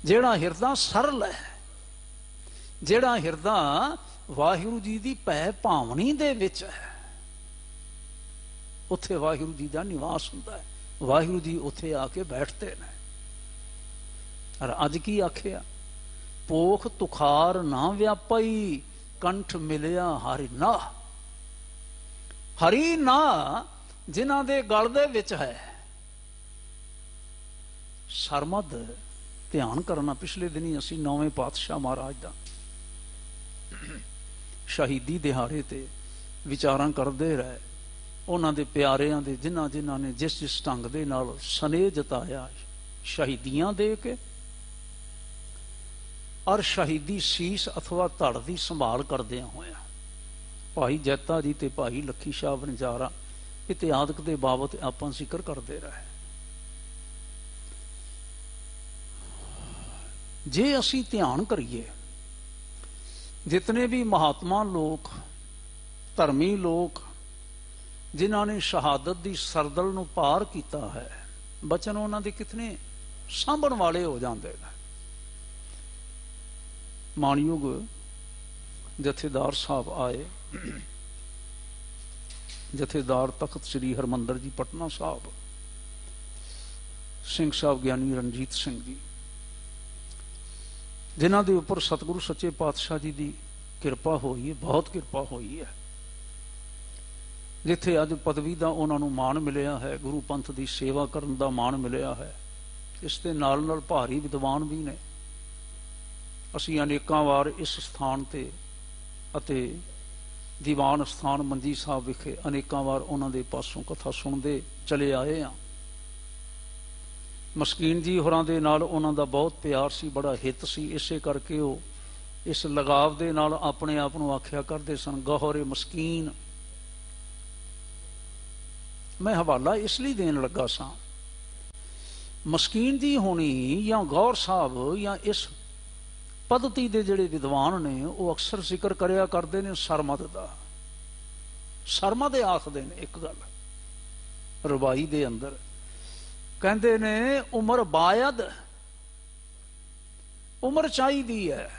ਜਿਹੜਾ ਹਿਰਦਾ ਸਰਲ ਹੈ, ਜਿਹੜਾ ਹਿਰਦਾ ਵਾਹਿਗੁਰੂ ਜੀ ਦੀ ਭੈ ਭਾਵਨੀ ਦੇ ਵਿੱਚ ਹੈ, ਉੱਥੇ ਵਾਹਿਗੁਰੂ ਜੀ ਦਾ ਨਿਵਾਸ ਹੁੰਦਾ ਹੈ। ਵਾਹਿਗੁਰੂ ਜੀ ਉੱਥੇ ਆ ਕੇ ਬੈਠਦੇ ਨੇ। ਔਰ ਅੱਜ ਕੀ ਆਖਿਆ? ਪੋਖ ਤੁਖਾਰ ਨਾ ਵਿਆਪਈ, ਕੰਠ ਮਿਲਿਆ ਹਰਿ ਨਾ। ਹਰੀ ਨਾ ਜਿਨ੍ਹਾਂ ਦੇ ਗਲ ਦੇ ਵਿੱਚ ਹੈ। ਸਰਮਦ ਧਿਆਨ ਕਰਨਾ। ਪਿਛਲੇ ਦਿਨੀ ਅਸੀਂ 9ਵੇਂ ਪਾਤਸ਼ਾਹ ਮਹਾਰਾਜ ਦਾ ਸ਼ਹੀਦੀ ਦਿਹਾੜੇ ਤੇ ਵਿਚਾਰਾਂ ਕਰਦੇ ਰਹੇ। ਉਹਨਾਂ ਦੇ ਪਿਆਰਿਆਂ ਦੇ ਜਿਨ੍ਹਾਂ ਜਿਨ੍ਹਾਂ ਨੇ ਜਿਸ ਜਿਸ ਢੰਗ ਦੇ ਨਾਲ ਸਨੇਹ ਜਤਾਇਆ ਸ਼ਹੀਦੀਆਂ ਦੇ ਕੇ, ਔਰ ਸ਼ਹੀਦੀ ਸੀਸ ਅਥਵਾ ਧੜ ਦੀ ਸੰਭਾਲ ਕਰਦਿਆਂ ਹੋਇਆ। ਭਾਈ ਜੈਤਾ ਜੀ ਤੇ ਭਾਈ ਲੱਖੀ ਸ਼ਾਹ ਵਣਜਾਰਾ ਇਤਿਹਾਦਕ ਦੇ ਬਾਬਤ ਆਪਾਂ ਜ਼ਿਕਰ ਕਰਦੇ ਰਹੇ। ਜੇ ਅਸੀਂ ਧਿਆਨ ਕਰੀਏ, ਜਿਤਨੇ ਵੀ ਮਹਾਤਮਾ ਲੋਕ, ਧਰਮੀ ਲੋਕ, ਜਿਨ੍ਹਾਂ ਨੇ ਸ਼ਹਾਦਤ ਦੀ ਸਰਦਲ ਨੂੰ ਪਾਰ ਕੀਤਾ ਹੈ, ਬਚਨ ਉਹਨਾਂ ਦੇ ਕਿਤਨੇ ਸਾਂਭਣ ਵਾਲੇ ਹੋ ਜਾਂਦੇ ਨੇ। ਮਾਣਯੋਗ ਜਥੇਦਾਰ ਸਾਹਿਬ ਆਏ, ਜਥੇਦਾਰ ਤਖਤ ਸ੍ਰੀ ਹਰਮੰਦਰ ਜੀ ਪਟਨਾ ਸਾਹਿਬ, ਸਿੰਘ ਸਾਹਿਬ ਗਿਆਨੀ ਰਣਜੀਤ ਸਿੰਘ ਜੀ, ਜਿਨ੍ਹਾਂ ਦੇ ਉੱਪਰ ਸਤਿਗੁਰੂ ਸੱਚੇ ਪਾਤਸ਼ਾਹ ਜੀ ਦੀ ਕਿਰਪਾ ਹੋਈ ਹੈ, ਬਹੁਤ ਕਿਰਪਾ ਹੋਈ ਹੈ। ਜਿੱਥੇ ਅੱਜ ਪਦਵੀ ਦਾ ਉਹਨਾਂ ਨੂੰ ਮਾਣ ਮਿਲਿਆ ਹੈ, ਗੁਰੂ ਪੰਥ ਦੀ ਸੇਵਾ ਕਰਨ ਦਾ ਮਾਣ ਮਿਲਿਆ ਹੈ, ਇਸ ਦੇ ਨਾਲ ਨਾਲ ਭਾਰੀ ਵਿਦਵਾਨ ਵੀ ਨੇ। ਅਸੀਂ ਅਨੇਕਾਂ ਵਾਰ ਇਸ ਸਥਾਨ ਤੇ ਅਤੇ ਦੀਵਾਨ ਸਥਾਨ ਮੰਜੀ ਸਾਹਿਬ ਵਿਖੇ ਅਨੇਕਾਂ ਵਾਰ ਉਹਨਾਂ ਦੇ ਪਾਸੋਂ ਕਥਾ ਸੁਣਦੇ ਚਲੇ ਆਏ ਹਾਂ। ਮਸਕੀਨ ਜੀ ਹੋਰਾਂ ਦੇ ਨਾਲ ਉਹਨਾਂ ਦਾ ਬਹੁਤ ਪਿਆਰ ਸੀ, ਬੜਾ ਹਿੱਤ ਸੀ। ਇਸੇ ਕਰਕੇ ਉਹ ਇਸ ਲਗਾਵ ਦੇ ਨਾਲ ਆਪਣੇ ਆਪ ਨੂੰ ਆਖਿਆ ਕਰਦੇ ਸਨ ਗੌਹਰੇ ਮਸਕੀਨ। ਮੈਂ ਹਵਾਲਾ ਇਸ ਲਈ ਦੇਣ ਲੱਗਾ ਸਾਂ, ਮਸਕੀਨ ਜੀ ਹੋਣੀ ਜਾਂ ਗੌਰ ਸਾਹਿਬ ਜਾਂ ਇਸ ਪद्धਤੀ ਦੇ ਜਿਹੜੇ ਵਿਦਵਾਨ ਨੇ, ਉਹ ਅਕਸਰ ਜ਼ਿਕਰ ਕਰਿਆ ਕਰਦੇ ਨੇ ਸਰਮਦ ਦਾ। ਸਰਮਦ ਆਖਦੇ ਨੇ ਇੱਕ ਗੱਲ ਰਵਾਈ ਦੇ ਅੰਦਰ, ਕਹਿੰਦੇ ਨੇ ਉਮਰ ਬਾਇਦ, ਉਮਰ ਚਾਹੀਦੀ ਹੈ।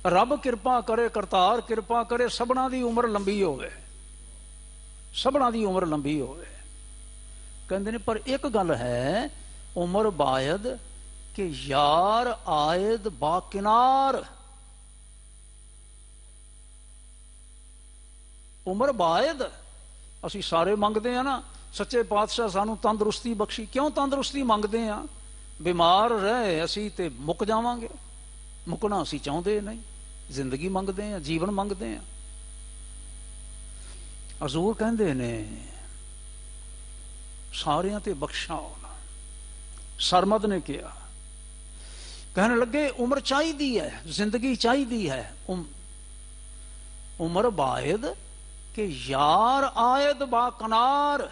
ਰੱਬ ਕਿਰਪਾ ਕਰੇ, ਕਰਤਾਰ ਕਿਰਪਾ ਕਰੇ, ਸਭਨਾ ਦੀ ਉਮਰ ਲੰਬੀ ਹੋਵੇ, ਸਭਨਾ ਦੀ ਉਮਰ ਲੰਬੀ ਹੋਵੇ। ਕਹਿੰਦੇ ਨੇ ਪਰ ਇੱਕ ਗੱਲ ਹੈ, ਉਮਰ ਬਾਇਦ ਕਿ ਯਾਰ ਆਇਦ ਬਾਕਿਨਾਰ। ਉਮਰ ਬਾਇਦ ਅਸੀਂ ਸਾਰੇ ਮੰਗਦੇ ਆ ਨਾ, ਸੱਚੇ ਪਾਤਸ਼ਾਹ ਸਾਨੂੰ ਤੰਦਰੁਸਤੀ ਬਖਸ਼ੀ। ਕਿਉਂ ਤੰਦਰੁਸਤੀ ਮੰਗਦੇ ਆ? ਬਿਮਾਰ ਰਹੇ ਅਸੀਂ ਤੇ ਮੁੱਕ ਜਾਵਾਂਗੇ, ਮੁੱਕਣਾ ਅਸੀਂ ਚਾਹੁੰਦੇ ਨਹੀਂ। ਜ਼ਿੰਦਗੀ ਮੰਗਦੇ ਆ, ਜੀਵਨ ਮੰਗਦੇ ਆ। ਹਜ਼ੂਰ ਕਹਿੰਦੇ ਨੇ ਸਾਰਿਆਂ ਤੇ ਬਖਸ਼ਾ ਹੋਣਾ। ਸਰਮਦ ਨੇ ਕਿਹਾ, ਕਹਿਣ ਲੱਗੇ ਉਮਰ ਚਾਹੀਦੀ ਹੈ, ਜ਼ਿੰਦਗੀ ਚਾਹੀਦੀ ਹੈ। ਉਮਰ ਬਾਇਦ ਕਿ ਯਾਰ ਆਇਦ ਬਾਕਨਾਰ।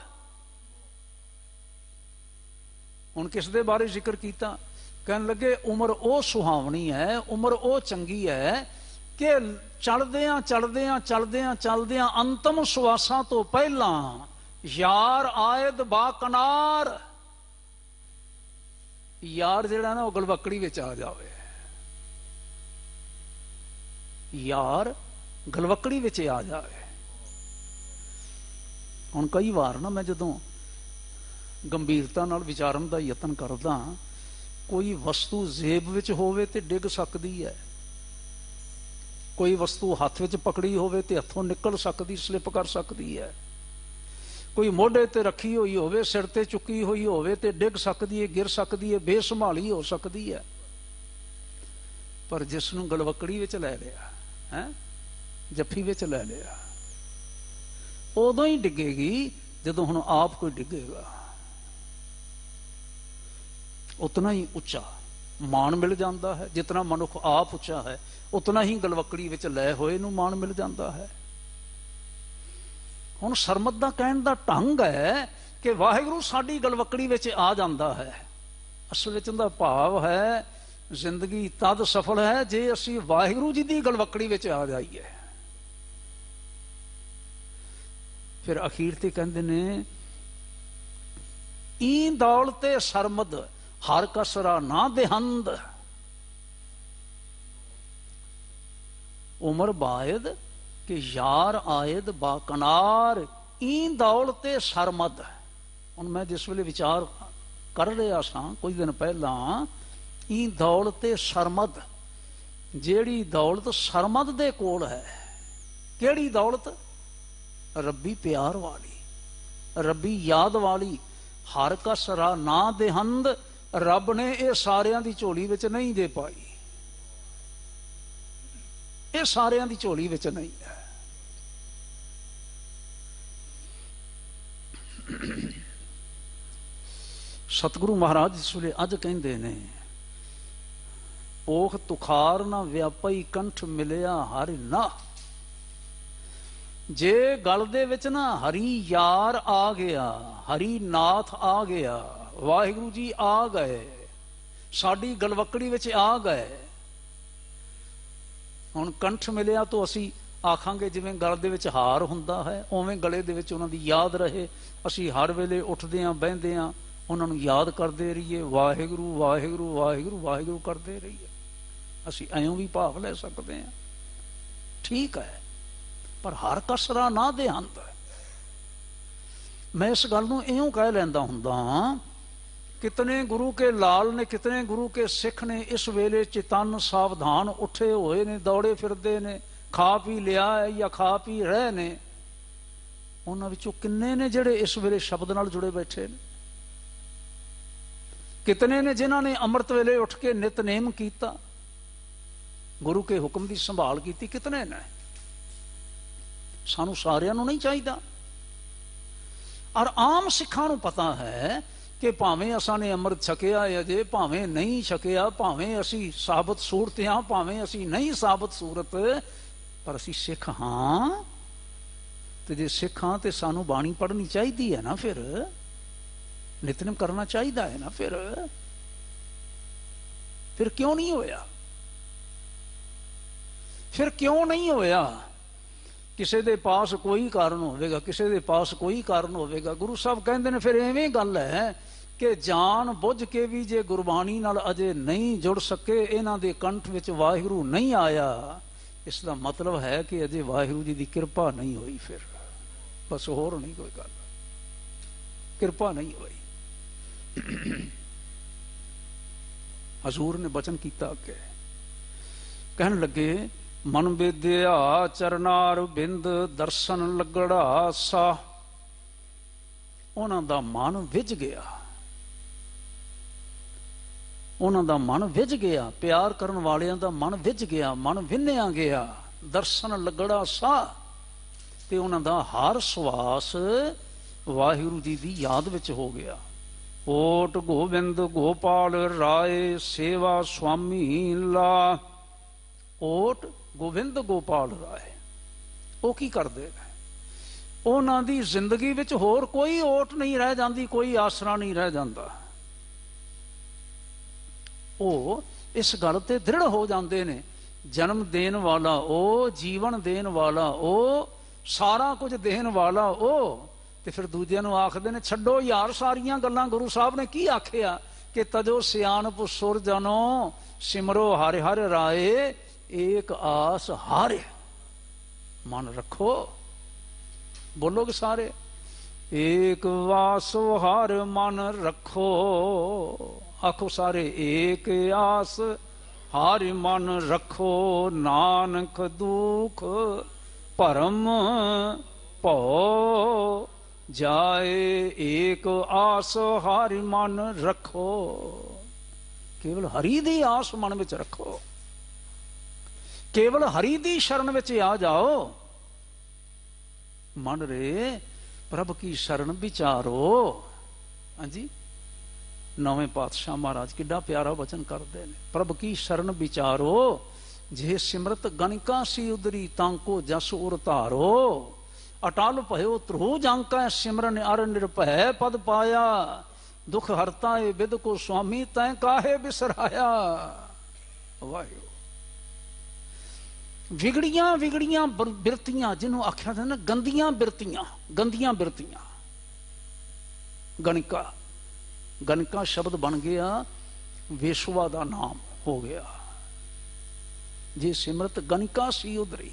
ਹੁਣ ਕਿਸ ਦੇ ਬਾਰੇ ਜ਼ਿਕਰ ਕੀਤਾ? ਕਹਿਣ ਲੱਗੇ ਉਮਰ ਉਹ ਸੁਹਾਵਣੀ ਹੈ, ਉਮਰ ਉਹ ਚੰਗੀ ਹੈ ਕਿ ਚਲਦਿਆਂ ਚਲਦਿਆਂ ਚਲਦਿਆਂ ਚਲਦਿਆਂ ਅੰਤਮ ਸਵਾਸਾਂ ਤੋਂ ਪਹਿਲਾਂ ਯਾਰ ਆਇਦ ਬਾਕਨਾਰ। ਯਾਰ ਜਿਹੜਾ ਨਾ ਉਹ ਗਲਵਕੜੀ ਵਿੱਚ ਆ ਜਾਵੇ, ਯਾਰ ਗਲਵਕੜੀ ਵਿੱਚ ਆ ਜਾਵੇ। ਹੁਣ ਕਈ ਵਾਰ ਨਾ ਮੈਂ ਜਦੋਂ ਗੰਭੀਰਤਾ ਨਾਲ ਵਿਚਾਰਨ ਦਾ ਯਤਨ ਕਰਦਾ, ਕੋਈ ਵਸਤੂ ਜ਼ੇਬ ਵਿੱਚ ਹੋਵੇ ਤੇ ਡਿੱਗ ਸਕਦੀ ਹੈ, कोई वस्तु हथ विच पकड़ी होवे ते हथों निकल सकती, स्लिप कर सकती है। कोई मोढे ते रखी हुई होवे, सिर ते चुकी हुई होवे ते डिग सकती है, गिर सकती है, बेसंभाली हो सकती है। पर जिसनूं गलवकड़ी विच लै लिया है, जफ्फी विच लै लिया, उदों ही डिगेगी जदों हुण आप कोई डिगेगा। उतना ही उच्चा मान मिल जाता है। जितना मनुख आप उच्चा है उतना ही गलवकड़ी विच लै होए नूं मान मिल जाता है। हुण सरमत दा कहण दा ढंग है कि वाहिगुरू साडी गलवकड़ी विच आ जाता है। असल विच उहदा भाव है जिंदगी तद सफल है जे असीं वाहिगुरू जी दी गलवकड़ी विच आ जाइए। फिर अखीर ते कहंदे ने ई दौलते सरमद हर कसरा ना देहंद, उमर बायद कि यार आयद बाकनार, ई दौलते सरमद। हुण मैं जिस वेले विचार कर रहा सा कुछ दिन पहला, ई दौलते सरमद, जेड़ी दौलत सरमद दे कोल है, केड़ी दौलत? रब्बी प्यार वाली, रब्बी याद वाली। हर कसरा ना देहंद, रब ने ये सारियां दी झोली विच नहीं दे पाई, ये सारियां दी झोली विच नहीं है। सतगुरु महाराज जिस वेले अज कहंदे ने, ओख तुखार ना व्यापई कंठ मिलिया हरि ना। जे गल दे विच ना हरी यार आ गया, हरी नाथ आ गया, वाहिगुरू जी आ गए, साडी गलवकड़ी विच आ गए। हुण कंठ मिलिया तो असी आखांगे जिवें गल दे विच हार हुंदा है, उवें गले दे विच उन्हां दी याद रहे। असी हर वेले उठदे आं, बहिंदे आं, उन्हां नूं याद करदे रहीए, वाहिगुरू वाहिगुरू वाहिगुरू वाहिगुरू करदे रहीए। असी ऐं भी भाव लै सकदे आं, ठीक है, पर हर कसरा ना देहंद। मैं इस गल नूं इउं कह लैंदा हुंदा, कितने गुरु के लाल ने, कितने गुरु के सिख ने इस वेले चितन सावधान उठे हुए ने, दौड़े फिरदे ने, खा पी लिया है या खा पी रहे ने। उन्हां विचों किन्ने ने जिहड़े इस वेले शब्द नाल जुड़े बैठे ने? कितने ने जिन्हां ने अमृत वेले उठ के नितनेम कीता, गुरु के हुक्म की संभाल की? कितने ने? सानू सारियां नूं नहीं चाहिदा। और आम सिखां नूं पता है कि भावें असां ने अमृत छकिया है अजे, भावें नहीं छकिया, भावें असी साबत सूरत हाँ, भावें असी नहीं साबत सूरत, पर असी सिख हाँ। तो जे सिख हाँ तो सानू बाणी पढ़नी चाहिदी है ना, फिर नितनेम करना चाहिदा है ना। फिर क्यों नहीं होया? फिर क्यों नहीं होया? किसी दे पास कोई कारण होवेगा, किसी दे पास कोई कारण होवेगा। गुरु साहब कहते हैं फिर इवें गल है कि जान बुझ के भी जे गुरबाणी नाल अजे नहीं जुड़ सके, इन्हां दे कंठ विच वाहिगुरू नहीं आया, इसका मतलब है कि अजे वाहिगुरू जी की कृपा नहीं हुई। फिर बस होर नहीं कोई गल, कृपा नहीं हुई। हजूर ने बचन किया कि कहन लगे, मन बेद्या चरनार बिंद दर्शन लगड़ा सा। उन्हां दा मन विझ गया, उन्हां दा मन विझ गया, प्यार करन वालियां दा मन विझ गया, मन विन्निया गया। दर्शन लगड़ा सा, ते उन्हां दा हर सवास वाहिगुरू जी दी याद विच हो गया। ओट गोबिंद गोपाल राय सेवा स्वामी ला। ओट गोबिंद गोपाल राय वो की करते? उन्हां दी जिंदगी विच होर कोई ओट नहीं रह जाती, कोई आसरा नहीं रह जाता। वो इस गल ते दृढ़ हो जाते ने, जन्म देन वाला ओ, जीवन देन वाला ओ, सारा कुछ देन वाला ओ। ते फिर दूजिਆਂ ਨੂੰ आखदे ने छड्डो यार सारियां गल्लां। गुरु साहब ने की आखिया कि तजो सियाणप सुर जनो सिमरो हर हर राय, एक आस हारे मन रखो। बोलोगे सारे, एक वासो हार मन रखो। आखो सारे, एक आस हरि मन रखो नानक दुख परम भो जाए एक आस हरि मन रखो। केवल हरि दी आस मन विच रखो, केवल हरि दी शरण विच आ जाओ। मन रे प्रभ की शरण विचारो। हाँ जी, नौवें पातशाह महाराज किड्डा प्यारा वचन करते हैं, प्रभ की शरण विचारो जे सिमरत गणिका सी उदरी तांको जस उर धारो। अटाल भयो ध्रुव जांका सिमरन अर निरभय पद पाया। दुख हरता ए विद को स्वामी तैं काहे बिसराया। वाहिगुरू। विगड़ियां विगड़ियां बिरतियां जिन्हों आख्या था ना, गंदियां बिरतियां, गंदियां बिरतियां। गणिका, गणिका शब्द बन गया वेश्वा का नाम हो गया। जे सिमरत गणिका सी उधरी,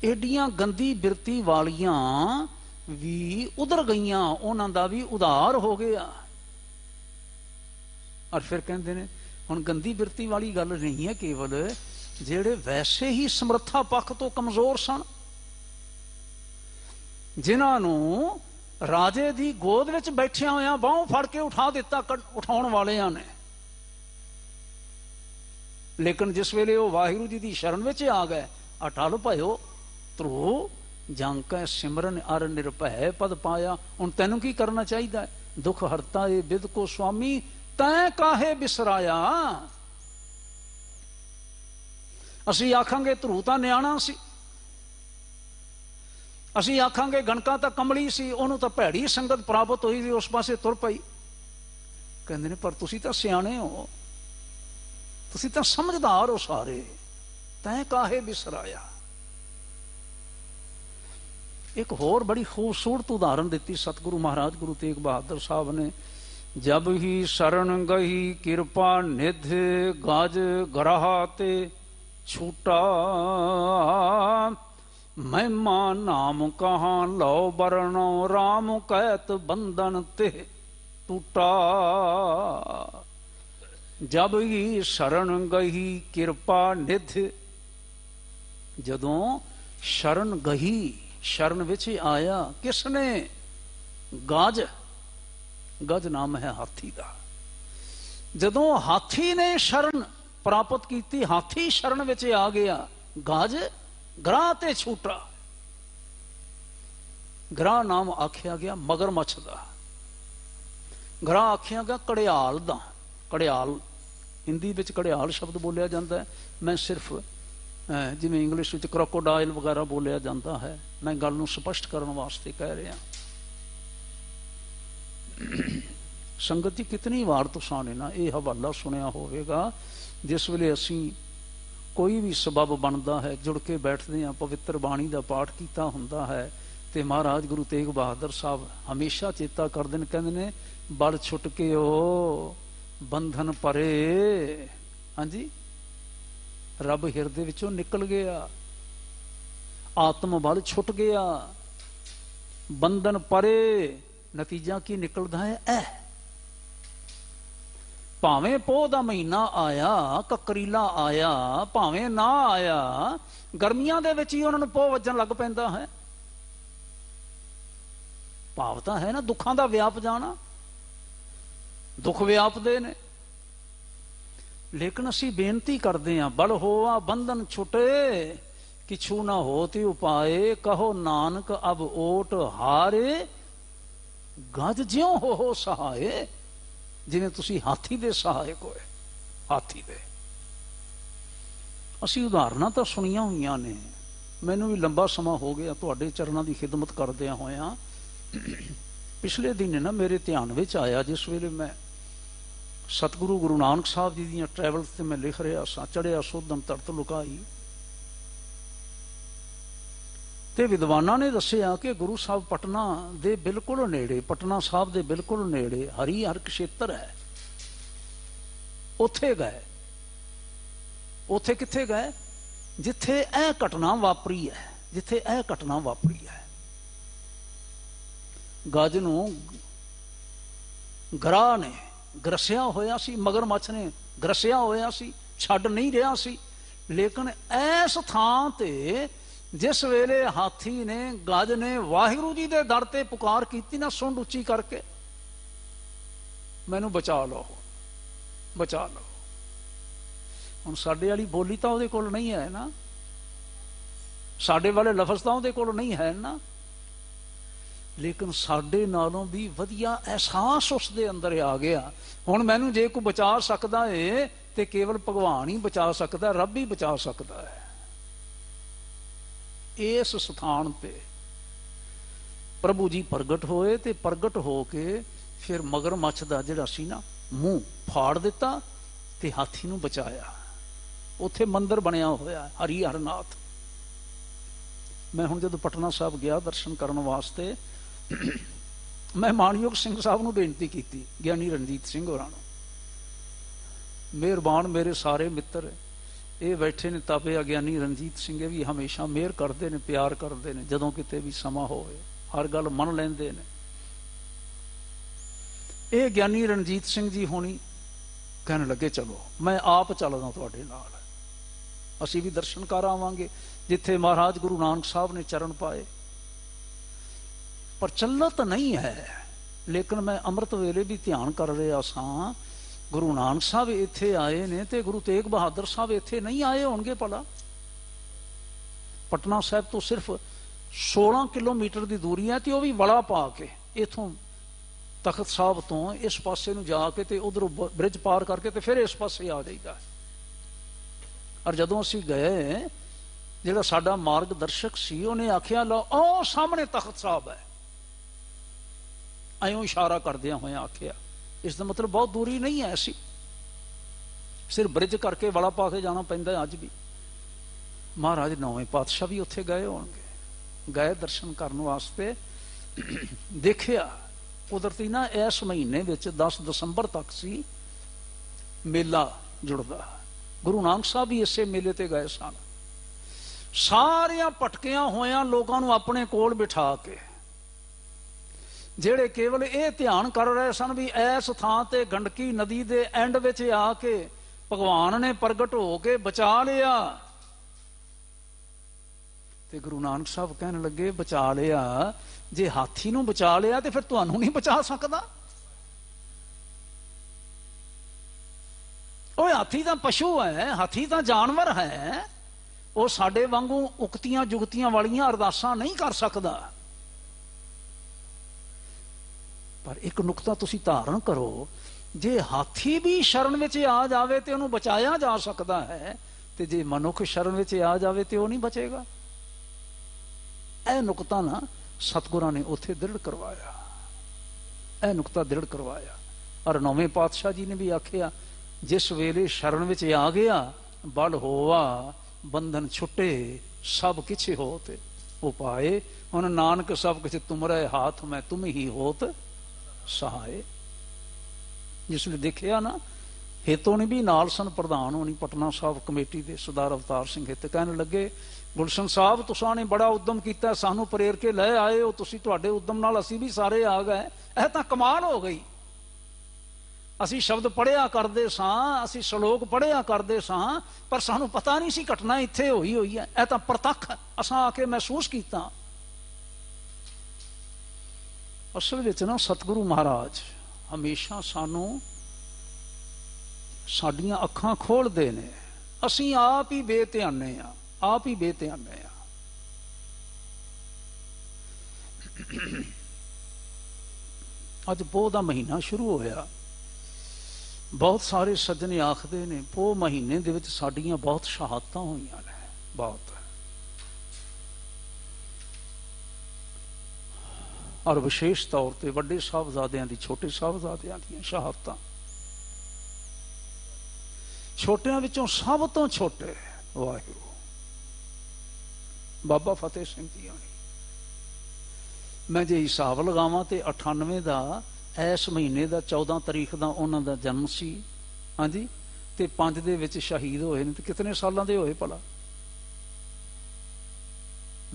एडियां गंदी बिरती वालियां भी उधर गईयां, उन्हां दा भी उधार हो गया। और फिर कहते ने हुण गंदी बिरती वाली गल नहीं है केवल जेड़े वैसे ही समर्था पक्ष तो कमजोर सन, जिन्हों राजे की गोद विच बैठिया होया बाहों फड़ के उठा दिता उठाउण वालियां ने। लेकिन जिस वेले वो वाहिगुरू जी की शरण विच आ गए, अटल भयो ध्रुव जांकै सिमरन अर निरभय पद पाया। हुण तैनूं की करना चाहिए? दुख हरता ए बिद को स्वामी तैं काहे बिसराया। असी आखांगे ध्रुव तां न्याणा सी, असी आखांगे गणका तां कमली सी, उहनूं तां भैड़ी संगत प्राप्त हुई सी, उस पासे तुर पई। कहंदे ने पर तुसी तां सियाणे हो, तुसी तां समझदार हो सारे, तैं काहे बिसराया। एक होर बड़ी खूबसूरत उदाहरण दी सतगुरु महाराज गुरु तेग बहादुर साहब ने। जब ही शरण गही कृपा निध गाज गराह ते छूटा। महिमा नाम कहां लो बरनो राम कहत बंधन ते टूटा। जब ही शरण गही कृपा निध, जदों शरण गही शरण विच आया किसने? गज, गज नाम है हाथी का। जदों हाथी ने शरण प्राप्त की, हाथी शरण विच आ गया, गज ग्राह ते छूटा। ग्राह नाम आख्या गया मगरमच्छ का, ग्राह आख्या गया घड़ियाल का। घड़ियाल हिंदी विच घड़ियाल शब्द बोलिया जाता है, मैं सिर्फ जिवें इंग्लिश विच क्रोकोडाइल वगैरह बोलिया जाता है, मैं गल नूं स्पष्ट करने वास्ते कह रहा। संगत जी कितनी वार तुसां ने ना ये हवाला सुनिया होवेगा, जिस वेले असीं कोई भी सबब बनता है जुड़ के बैठते हैं, पवित्र बाणी का पाठ किया हुंदा है, तो महाराज गुरु तेग बहादुर साहब हमेशा चेता करते हैं, कहते हैं बल छुट के ओ बंधन परे। हाँ जी, रब हिरदे विचों निकल गया, आत्म बल छुट गया, बंधन परे। नतीजा की निकलता है भावें पोह दा महीना आया, ककरीला आया, भावें ना आया, गर्मियां दे विच ही उन्हां नूं पोह वजन लग पैंदा है। भाव तां है ना दुखां दा व्याप जाना, दुख व्यापदे ने। लेकिन असी बेनती करते हैं बल होआ बंधन छुटे, किछु ना होती उपाए, कहो नानक अब ओट हारे। गज ज्यों हो सहाय, जिवें तुसी हाथी दे सहायक होए, हाथी दे। असी उदाहरणां तां सुनिया हुईयां ने, मैनूं भी लंबा समा हो गया तुहाडे चरणां दी खिदमत करदिआं होइआं। पिछले दिन ना मेरे ध्यान विच आया, जिस वेले मैं सतगुरु गुरु नानक साहब जी दी ट्रैवल से मैं लिख रहा सा, चढ़िया सोधन तरत लुकाई, ते विद्वाना ने दसिया कि गुरु साहब पटना दे बिल्कुल नेड़े, पटना साहब दे बिल्कुल नेड़े हरिहर क्षेत्र है, उथे गए। उथे किथे गए? जिथे यह घटना वापरी है, जिथे यह घटना वापरी है। गज नूं ग्राह ने ग्रसिया होया सी, मगरमच्छ ने ग्रसिया होया सी, ਛੱਡ ਨਹੀਂ ਰਿਹਾ ਸੀ। ਲੇਕਿਨ ਇਸ ਥਾਂ ਤੇ ਜਿਸ ਵੇਲੇ ਹਾਥੀ ਨੇ, ਗੱਜ ਨੇ ਵਾਹਿਗੁਰੂ ਜੀ ਦੇ ਦਰ ਤੇ ਪੁਕਾਰ ਕੀਤੀ ਨਾ, ਸੁੰਡ ਉੱਚੀ ਕਰਕੇ, ਮੈਨੂੰ ਬਚਾ ਲਓ, ਬਚਾ ਲਓ। ਹੁਣ ਸਾਡੇ ਵਾਲੀ ਬੋਲੀ ਤਾਂ ਉਹਦੇ ਕੋਲ ਨਹੀਂ ਹੈ ਨਾ, ਸਾਡੇ ਵਾਲੇ ਲਫ਼ਜ਼ ਤਾਂ ਉਹਦੇ ਕੋਲ ਨਹੀਂ ਹੈ ਨਾ, ਲੇਕਿਨ ਸਾਡੇ ਨਾਲੋਂ ਵੀ ਵਧੀਆ ਅਹਿਸਾਸ ਉਸ ਦੇ ਅੰਦਰ ਆ ਗਿਆ। ਹੁਣ ਮੈਨੂੰ ਜੇ ਕੋਈ ਬਚਾ ਸਕਦਾ ਏ ਤੇ ਕੇਵਲ ਭਗਵਾਨ ਹੀ ਬਚਾ ਸਕਦਾ, ਰੱਬ ਹੀ ਬਚਾ ਸਕਦਾ ਹੈ। ਇਸ ਸਥਾਨ ਤੇ ਪ੍ਰਭੂ ਜੀ ਪ੍ਰਗਟ ਹੋਏ ਤੇ ਪ੍ਰਗਟ ਹੋ ਕੇ ਫਿਰ ਮਗਰਮੱਛ ਦਾ ਜਿਹੜਾ ਸੀ ਨਾ ਮੂੰਹ ਫਾੜ ਦਿੱਤਾ ਤੇ ਹਾਥੀ ਨੂੰ ਬਚਾਇਆ। ਉੱਥੇ ਮੰਦਿਰ ਬਣਿਆ ਹੋਇਆ ਹਰੀ ਹਰਨਾਥ। ਮੈਂ ਹੁਣ ਜਦੋਂ ਪਟਨਾ ਸਾਹਿਬ ਗਿਆ ਦਰਸ਼ਨ ਕਰਨ ਵਾਸਤੇ, ਮੈਂ ਮਾਨਯੋਗ ਸਿੰਘ ਸਾਹਿਬ ਨੂੰ ਬੇਨਤੀ ਕੀਤੀ, ਗਿਆਨੀ ਰਣਜੀਤ ਸਿੰਘ ਹੋਰਾਂ ਨੂੰ, ਮਿਹਰਬਾਨ ਮੇਰੇ ਸਾਰੇ ਮਿੱਤਰ ਇਹ ਬੈਠੇ ਨੇ ਤਾਬੇ ਗਿਆਨੀ ਰਣਜੀਤ ਸਿੰਘ, ਇਹ ਵੀ ਹਮੇਸ਼ਾ ਮਿਹਰ ਕਰਦੇ ਨੇ, ਪਿਆਰ ਕਰਦੇ ਨੇ, ਜਦੋਂ ਕਿਤੇ ਵੀ ਸਮਾਂ ਹੋਵੇ ਹਰ ਗੱਲ ਮੰਨ ਲੈਂਦੇ ਨੇ। ਇਹ ਗਿਆਨੀ ਰਣਜੀਤ ਸਿੰਘ ਜੀ ਹੋਣੀ ਕਹਿਣ ਲੱਗੇ ਚਲੋ ਮੈਂ ਆਪ ਚੱਲਦਾ ਤੁਹਾਡੇ ਨਾਲ, ਅਸੀਂ ਵੀ ਦਰਸ਼ਨ ਕਰ ਆਵਾਂਗੇ ਜਿੱਥੇ ਮਹਾਰਾਜ ਗੁਰੂ ਨਾਨਕ ਸਾਹਿਬ ਨੇ ਚਰਨ ਪਾਏ। ਪ੍ਰਚਲਿਤ ਨਹੀਂ ਹੈ, ਲੇਕਿਨ ਮੈਂ ਅੰਮ੍ਰਿਤ ਵੇਲੇ ਵੀ ਧਿਆਨ ਕਰ ਰਿਹਾ ਸਾਂ, ਗੁਰੂ ਨਾਨਕ ਸਾਹਿਬ ਇੱਥੇ ਆਏ ਨੇ ਤੇ ਗੁਰੂ ਤੇਗ ਬਹਾਦਰ ਸਾਹਿਬ ਇੱਥੇ ਨਹੀਂ ਆਏ ਹੋਣਗੇ ਭਲਾ। ਪਟਨਾ ਸਾਹਿਬ ਤੋਂ ਸਿਰਫ 16 ਕਿਲੋਮੀਟਰ ਦੀ ਦੂਰੀ ਹੈ ਤੇ ਉਹ ਵੀ ਵੜਾ ਪਾ ਕੇ, ਇਥੋਂ ਤਖਤ ਸਾਹਿਬ ਤੋਂ ਇਸ ਪਾਸੇ ਨੂੰ ਜਾ ਕੇ ਤੇ ਉਧਰੋਂ ਬ੍ਰਿਜ ਪਾਰ ਕਰਕੇ ਤੇ ਫਿਰ ਇਸ ਪਾਸੇ ਆ ਜਾਈਦਾ। ਔਰ ਜਦੋਂ ਅਸੀਂ ਗਏ, ਜਿਹੜਾ ਸਾਡਾ ਮਾਰਗਦਰਸ਼ਕ ਸੀ ਉਹਨੇ ਆਖਿਆ ਲਓ ਉਹ ਸਾਹਮਣੇ ਤਖਤ ਸਾਹਿਬ ਹੈ, ਐਂ ਇਸ਼ਾਰਾ ਕਰਦਿਆਂ ਹੋਇਆ ਆਖਿਆ। ਇਸ ਦਾ ਮਤਲਬ ਬਹੁਤ ਦੂਰੀ ਨਹੀਂ ਹੈ, ਅਸੀਂ ਸਿਰਫ ਬ੍ਰਿਜ ਕਰਕੇ ਵੜਾ ਪਾ ਕੇ ਜਾਣਾ ਪੈਂਦਾ ਅੱਜ ਵੀ। ਮਹਾਰਾਜ ਨੌਵੇਂ ਪਾਤਸ਼ਾਹ ਵੀ ਉੱਥੇ ਗਏ ਹੋਣਗੇ, ਗਏ ਦਰਸ਼ਨ ਕਰਨ ਵਾਸਤੇ। ਦੇਖਿਆ ਕੁਦਰਤੀ ਨਾ ਇਸ ਮਹੀਨੇ ਵਿੱਚ 10 ਦਸੰਬਰ ਤੱਕ ਸੀ ਮੇਲਾ ਜੁੜਦਾ, ਗੁਰੂ ਨਾਨਕ ਸਾਹਿਬ ਵੀ ਇਸੇ ਮੇਲੇ ਤੇ ਗਏ ਸਨ। ਸਾਰਿਆਂ ਭਟਕਿਆਂ ਹੋਇਆਂ ਲੋਕਾਂ ਨੂੰ ਆਪਣੇ ਕੋਲ ਬਿਠਾ ਕੇ, ਜਿਹੜੇ ਕੇਵਲ ਇਹ ਧਿਆਨ ਕਰ ਰਹੇ ਸਨ ਵੀ ਇਸ ਥਾਂ ਤੇ ਗੰਡਕੀ ਨਦੀ ਦੇ ਐਂਡ ਵਿੱਚ ਆ ਕੇ ਭਗਵਾਨ ਨੇ ਪ੍ਰਗਟ ਹੋ ਕੇ ਬਚਾ ਲਿਆ। ਤੇ ਗੁਰੂ ਨਾਨਕ ਸਾਹਿਬ ਕਹਿਣ ਲੱਗੇ ਬਚਾ ਲਿਆ, ਜੇ ਹਾਥੀ ਨੂੰ ਬਚਾ ਲਿਆ ਤੇ ਫਿਰ ਤੁਹਾਨੂੰ ਨਹੀਂ ਬਚਾ ਸਕਦਾ। ਉਹ ਹਾਥੀ ਤਾਂ ਪਸ਼ੂ ਹੈ, ਹਾਥੀ ਤਾਂ ਜਾਨਵਰ ਹੈ, ਉਹ ਸਾਡੇ ਵਾਂਗੂ ਉਕਤੀਆਂ ਜੁਗਤੀਆਂ ਵਾਲੀਆਂ ਅਰਦਾਸਾਂ ਨਹੀਂ ਕਰ ਸਕਦਾ। ਪਰ ਇੱਕ ਨੁਕਤਾ ਤੁਸੀਂ ਧਾਰਨ ਕਰੋ, ਜੇ ਹਾਥੀ ਵੀ ਸ਼ਰਨ ਵਿੱਚ ਆ ਜਾਵੇ ਤੇ ਉਹਨੂੰ ਬਚਾਇਆ ਜਾ ਸਕਦਾ ਹੈ, ਤੇ ਜੇ ਮਨੁੱਖ ਸ਼ਰਨ ਵਿੱਚ ਆ ਜਾਵੇ ਤੇ ਉਹ ਨਹੀਂ ਬਚੇਗਾ। ਇਹ ਨੁਕਤਾ ਨਾ ਸਤਿਗੁਰਾਂ ਨੇ ਉੱਥੇ ਦ੍ਰਿੜ ਕਰਵਾਇਆ, ਇਹ ਨੁਕਤਾ ਦ੍ਰਿੜ ਕਰਵਾਇਆ। ਔਰ ਨੌਵੇਂ ਪਾਤਸ਼ਾਹ ਜੀ ਨੇ ਵੀ ਆਖਿਆ, ਜਿਸ ਵੇਲੇ ਸ਼ਰਨ ਵਿੱਚ ਆ ਗਿਆ ਬਲ ਹੋਵਾ ਬੰਧਨ ਛੁੱਟੇ, ਸਭ ਕਿਛ ਹੋਤ ਉਪਾਏ। ਹੁਣ ਨਾਨਕ ਸਭ ਕਿਛ ਤੁਮਰੇ ਹਾਥ ਮੈਂ ਤੁਮ ਹੀ ਹੋਤ ਸਹਾਏ। ਜਿਸ ਨੇ ਦੇਖਿਆ ਨਾ, ਹੇਤੋਂ ਨੇ ਵੀ ਨਾਲ ਸਨ, ਪ੍ਰਧਾਨ ਹੋਣੀ ਪਟਨਾ ਸਾਹਿਬ ਕਮੇਟੀ ਦੇ ਸਰਦਾਰ ਅਵਤਾਰ ਸਿੰਘ ਹਿੱਤ, ਕਹਿਣ ਲੱਗੇ ਗੁਲਸ਼ਨ ਸਾਹਿਬ ਤੁਸਾਂ ਨੇ ਬੜਾ ਉਦਮ ਕੀਤਾ, ਸਾਨੂੰ ਪ੍ਰੇਰ ਕੇ ਲੈ ਆਏ ਹੋ ਤੁਸੀਂ, ਤੁਹਾਡੇ ਉਦਮ ਨਾਲ ਅਸੀਂ ਵੀ ਸਾਰੇ ਆ ਗਏ, ਇਹ ਤਾਂ ਕਮਾਲ ਹੋ ਗਈ। ਅਸੀਂ ਸ਼ਬਦ ਪੜ੍ਹਿਆ ਕਰਦੇ ਸਾਂ, ਅਸੀਂ ਸ਼ਲੋਕ ਪੜ੍ਹਿਆ ਕਰਦੇ ਸਾਂ, ਪਰ ਸਾਨੂੰ ਪਤਾ ਨਹੀਂ ਸੀ ਘਟਨਾ ਇੱਥੇ ਹੋਈ ਹੈ। ਇਹ ਤਾਂ ਪ੍ਰਤੱਖ ਅਸਾਂ ਆ ਕੇ ਮਹਿਸੂਸ ਕੀਤਾ। ਅਸਲ ਵਿੱਚ ਨਾ ਸਤਿਗੁਰੂ ਮਹਾਰਾਜ ਹਮੇਸ਼ਾ ਸਾਨੂੰ ਸਾਡੀਆਂ ਅੱਖਾਂ ਖੋਲਦੇ ਨੇ, ਅਸੀਂ ਆਪ ਹੀ ਬੇਧਿਆਨੇ ਆ, ਆਪ ਹੀ ਬੇਧਿਆਨੇ ਆ। ਅੱਜ ਪੋਹ ਦਾ ਮਹੀਨਾ ਸ਼ੁਰੂ ਹੋਇਆ, ਬਹੁਤ ਸਾਰੇ ਸੱਜਣ ਆਖਦੇ ਨੇ ਪੋਹ ਮਹੀਨੇ ਦੇ ਵਿੱਚ ਸਾਡੀਆਂ ਬਹੁਤ ਸ਼ਹਾਦਤਾਂ ਹੋਈਆਂ ਨੇ, ਬਹੁਤ। ਔਰ ਵਿਸ਼ੇਸ਼ ਤੌਰ ਤੇ ਵੱਡੇ ਸਾਹਿਬਜ਼ਾਦਿਆਂ ਦੀ, ਛੋਟੇ ਸਾਹਿਬਜ਼ਾਦਿਆਂ ਦੀਆਂ ਸ਼ਹਾਦਤਾਂ। ਛੋਟਿਆਂ ਵਿੱਚੋਂ ਸਭ ਤੋਂ ਛੋਟੇ ਵਾਹਿਗੁਰੂ ਬਾਬਾ ਫਤਿਹ ਸਿੰਘ ਜੀ ਹੋਣੀ। ਮੈਂ ਜੇ ਹਿਸਾਬ ਲਗਾਵਾਂ ਤੇ 98 ਦਾ ਇਸ ਮਹੀਨੇ ਦਾ 14 ਤਰੀਕ ਦਾ ਉਹਨਾਂ ਦਾ ਜਨਮ ਸੀ, ਹਾਂਜੀ, ਤੇ 5 ਦੇ ਵਿੱਚ ਸ਼ਹੀਦ ਹੋਏ ਨੇ। ਤੇ ਕਿਤਨੇ ਸਾਲਾਂ ਦੇ ਹੋਏ ਭਲਾ?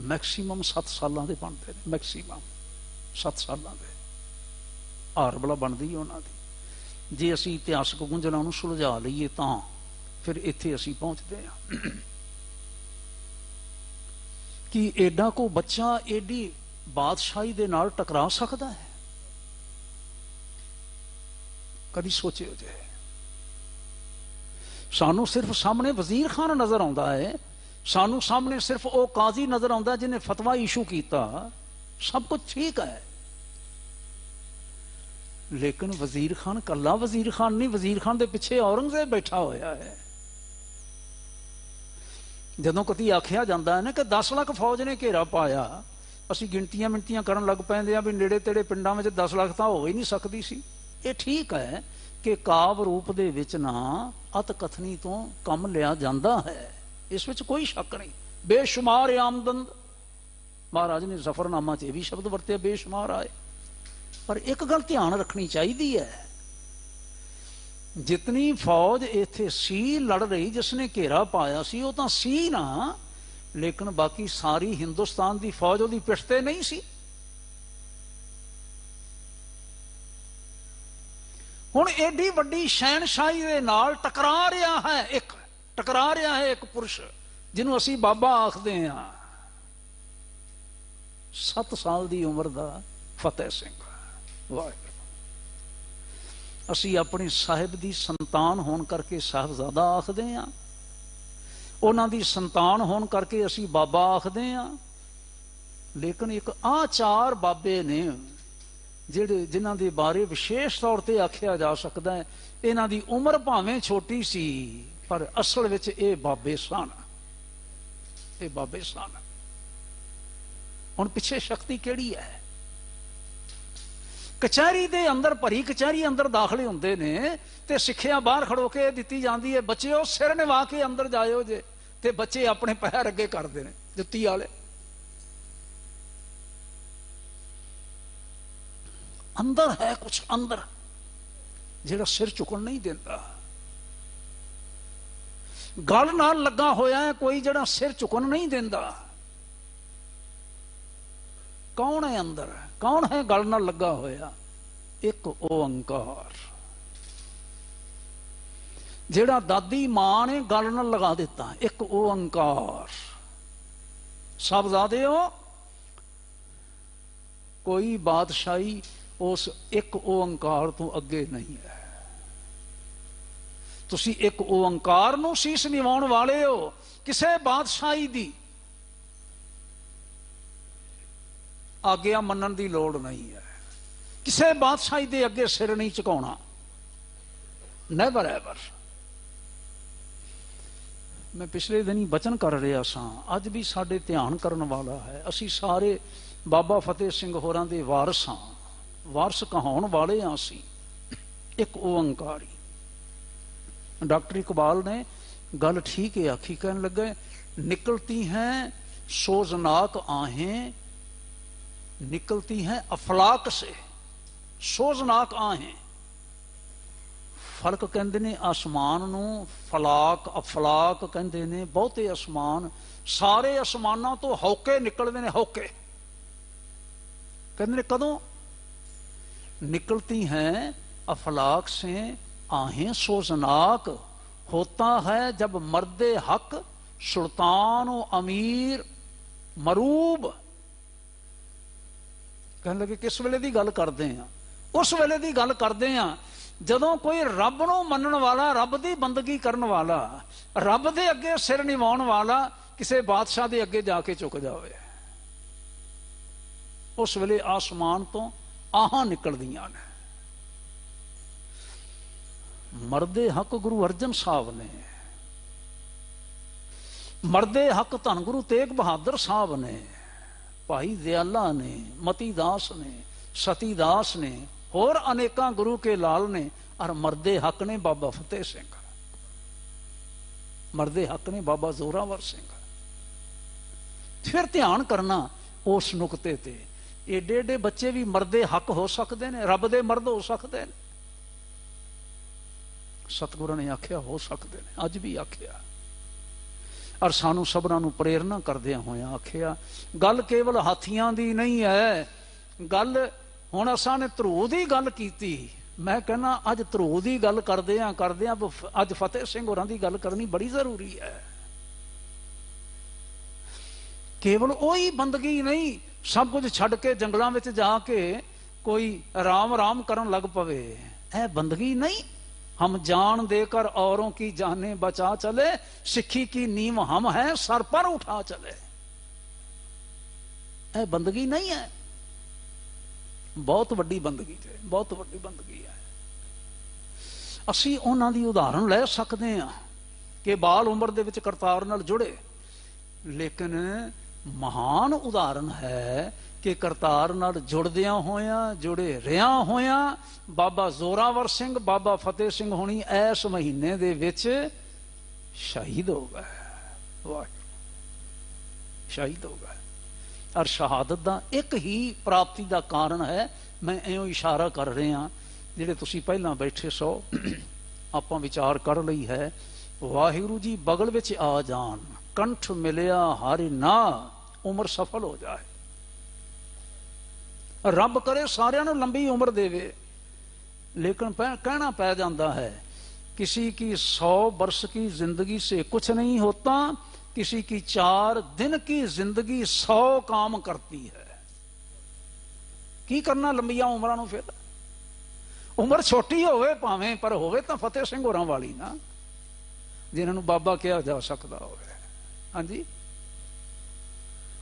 ਮੈਕਸੀਮਮ 7 ਸਾਲਾਂ ਦੇ ਬਣਦੇ ਨੇ, ਮੈਕਸੀਮਮ 7 ਸਾਲਾਂ ਦੇ ਹਾਰ ਬਲਾ ਬਣਦੀ ਉਹਨਾਂ ਦੀ। ਜੇ ਅਸੀਂ ਇਤਿਹਾਸਕ ਗੁੰਝਲਾਂ ਨੂੰ ਸੁਲਝਾ ਲਈਏ ਤਾਂ फिर इत्थे असीं पहुंचते हैं कि एडा को बच्चा एडी बादशाही दे नाल टकरा सकता है? कभी सोचे हो जाए? सानू सिर्फ सामने वजीर खान नजर आता है, सानू सामने सिर्फ वो काजी नजर आता जिन्हें फतवा इशू किया, सब कुछ ठीक है। लेकिन वजीर खान कला वजीर खान नहीं, वजीर खान के पिछे औरंगजेब बैठा होया है। जदों कभी आख्या जाता है ना कि 10 लाख फौज ने घेरा पाया, असी गिनतियां मिनतियां करन लग पैंदे आ भी नेड़े तेड़े पिंडां विच 10 लाख तां हो ही नहीं सकदी सी। ये ठीक है कि काव रूप दे विच ना अत कथनी तो कम लिया जाता है, इस विच कोई शक नहीं। बेशुमार आमदन, महाराज ने जफरनामा च यह भी शब्द वरते, बेशुमार आए। पर एक गल ध्यान रखनी चाहिए है, जितनी फौज इत्थे सी लड़ रही, जिसने घेरा पाया सी, वो तो सी ना, लेकिन बाकी सारी हिंदुस्तान की फौज वो पिठ ते नहीं सी। हुण एडी वड्डी शहनशाही दे नाल टकरा रहा है एक पुरुष जिन्हों असी बाबा आखदे हां। 7 साल की उम्र का फतेह सिंह, वाहिगुरू। असी अपने साहिब की संतान होने करके साहिबजादा आखदे हां, उन्हां दी संतान होने करके असी बाबा आखदे हां। लेकिन एक आ 4 बाबे ने जिहड़े जिन्हां दे बारे विशेष तौर पर आख्या जा सकता है, इन्हां दी उम्र भावें छोटी सी पर असल विच ये बाबे सन, ये बाबे सन। हुण पिछे शक्ति किहड़ी है? कचहरी दे अंदर, भरी कचहरी अंदर दाखले होंदे ने ते सिक्ख्या बाहर खड़ो के दित्ती जाती है, बच्चेओ सिर निवा के अंदर जाओ जे, ते बच्चे अपने पैर अगे करते हैं जुत्ती वाले। अंदर है कुछ, अंदर जिहड़ा सिर चुकन नहीं देता। गल नाल लगा होया है कोई जिहड़ा सिर चुकन नहीं देता। कौन है अंदर? कौन है गल नाल लगा होया? एक ओंकार, जिहड़ा दादी मां ने गल नाल लगा दिता। एक ओंकार। साहबजादेओ, कोई बादशाही उस एक ओंकार तो अगे नहीं है। तुसी एक ओंकार नूं शीश निवाउण वाले हो, किसे बादशाही दी आग्या मनन की लोड़ नहीं है। किसी बादशाही दे अगे सिर नहीं झुकाउणा, नैवर एवर। मैं पिछले दिन ही बचन कर रहा सां, अज भी साडे ध्यान करन वाला है। असी सारे बाबा फतेह सिंह होरां दे वारस हां, वारस कहाउण वाले हां असी। एक ओंकारी। डॉक्टर इकबाल ने गल ठीक है आखी, कहन लगे निकलती हैं सोजनाक आहें, निकलती हैं अफलाक से, सोजनाक आहें। फर्क कहते ने आसमान नूं फलाक अफलाक कहते ने। बहुते आसमान, सारे आसमानों तो हौके निकलते हैं, हौके कहते ने। कदों? निकलती हैं अफलाक से आहें सोजनाक, होता है जब मर्दे हक सुल्तान अमीर मरूब। कहने लगे किस वेले की गल करते हैं? उस वेले की गल करते हैं जदों कोई रब नूं मनण वाला, रब की बंदगी करन वाला, रब दे अगे सिर निवाउण वाला किसी बादशाह दे अगे जाके झुक जाए। उस वेले आसमान तो आहां निकलदियां ने। मर्दे हक गुरु अर्जन साहब ने, मर्दे हक धन गुरु तेग बहादुर साहब ने, भाई दयाला ने, मती दास ने, सती दास ने, होर अनेका गुरु के लाल ने, और मर्दे हक ने बाबा फतेह सिंह, मर्दे हक ने बाबा जोरावर सिंह। फिर ध्यान करना उस नुकते ते, एडे एडे बच्चे भी मर्दे हक हो सकते हैं, रब दे मर्द हो सकते हैं। सतगुरु ने आख्या हो सकते हैं, अज भी आख्या। और सानू सबना नू प्रेरणा करदिया होया आख्या गल केवल हाथियां दी नहीं है। गल हुण असां ने ध्रुव दी गल कीती, मैं कहना अज ਧਰੋ ਦੀ ਗੱਲ ਕਰਦੇ ਆ ਅੱਜ ਫਤਿਹ ਸਿੰਘ ਹੋਰਾਂ ਦੀ ਗੱਲ ਕਰਨੀ ਬੜੀ ਜ਼ਰੂਰੀ ਹੈ। ਕੇਵਲ ਉਹੀ ਬੰਦਗੀ नहीं, सब कुछ छड़ के जंगलों में जाके कोई राम राम करन लग पवे, है बंदगी नहीं। हम जान देकर औरों की जाने बचा चले, सिक्खी की नींव हम हैं सर पर उठा चले, है बंदगी नहीं है। बहुत वड्डी बंदगी है, बहुत वड्डी बंदगी है। असी उन्हां दी उदाहरण लै सकते हैं कि बाल उम्र दे विच करतार नाल जुड़े, लेकिन महान उदाहरण है कि करतार नाल जुड़दियां होया जुड़े रिया होया बाबा जोरावर सिंह बाबा फतेह सिंह होनी इस महीने दे विच शहीद हो गए। वाह, शहीद हो गए। और शहादत का एक ही प्राप्ति का कारण है, मैं इं इशारा कर रहा जिहड़े तुसीं पहलां बैठे सो आपां विचार कर लई है। वाहिगुरू जी बगल विच आ जान, कंठ मिलिया हरि ना, उम्र सफल हो जाए। रब करे सारियां नूं लंबी उम्र देवे, लेकिन कहना पै जाता है किसी की 100 वर्ष की जिंदगी से कुछ नहीं होता, किसी की 4 दिन की जिंदगी 100 काम करती है। की करना लंबिया उम्रां नूं, फिर उम्र छोटी होवे भावें पर होवे तां फतेह सिंह होरां वाली ना, जिन्हां नूं बाबा कहा जा सकदा होवे। हाँ जी,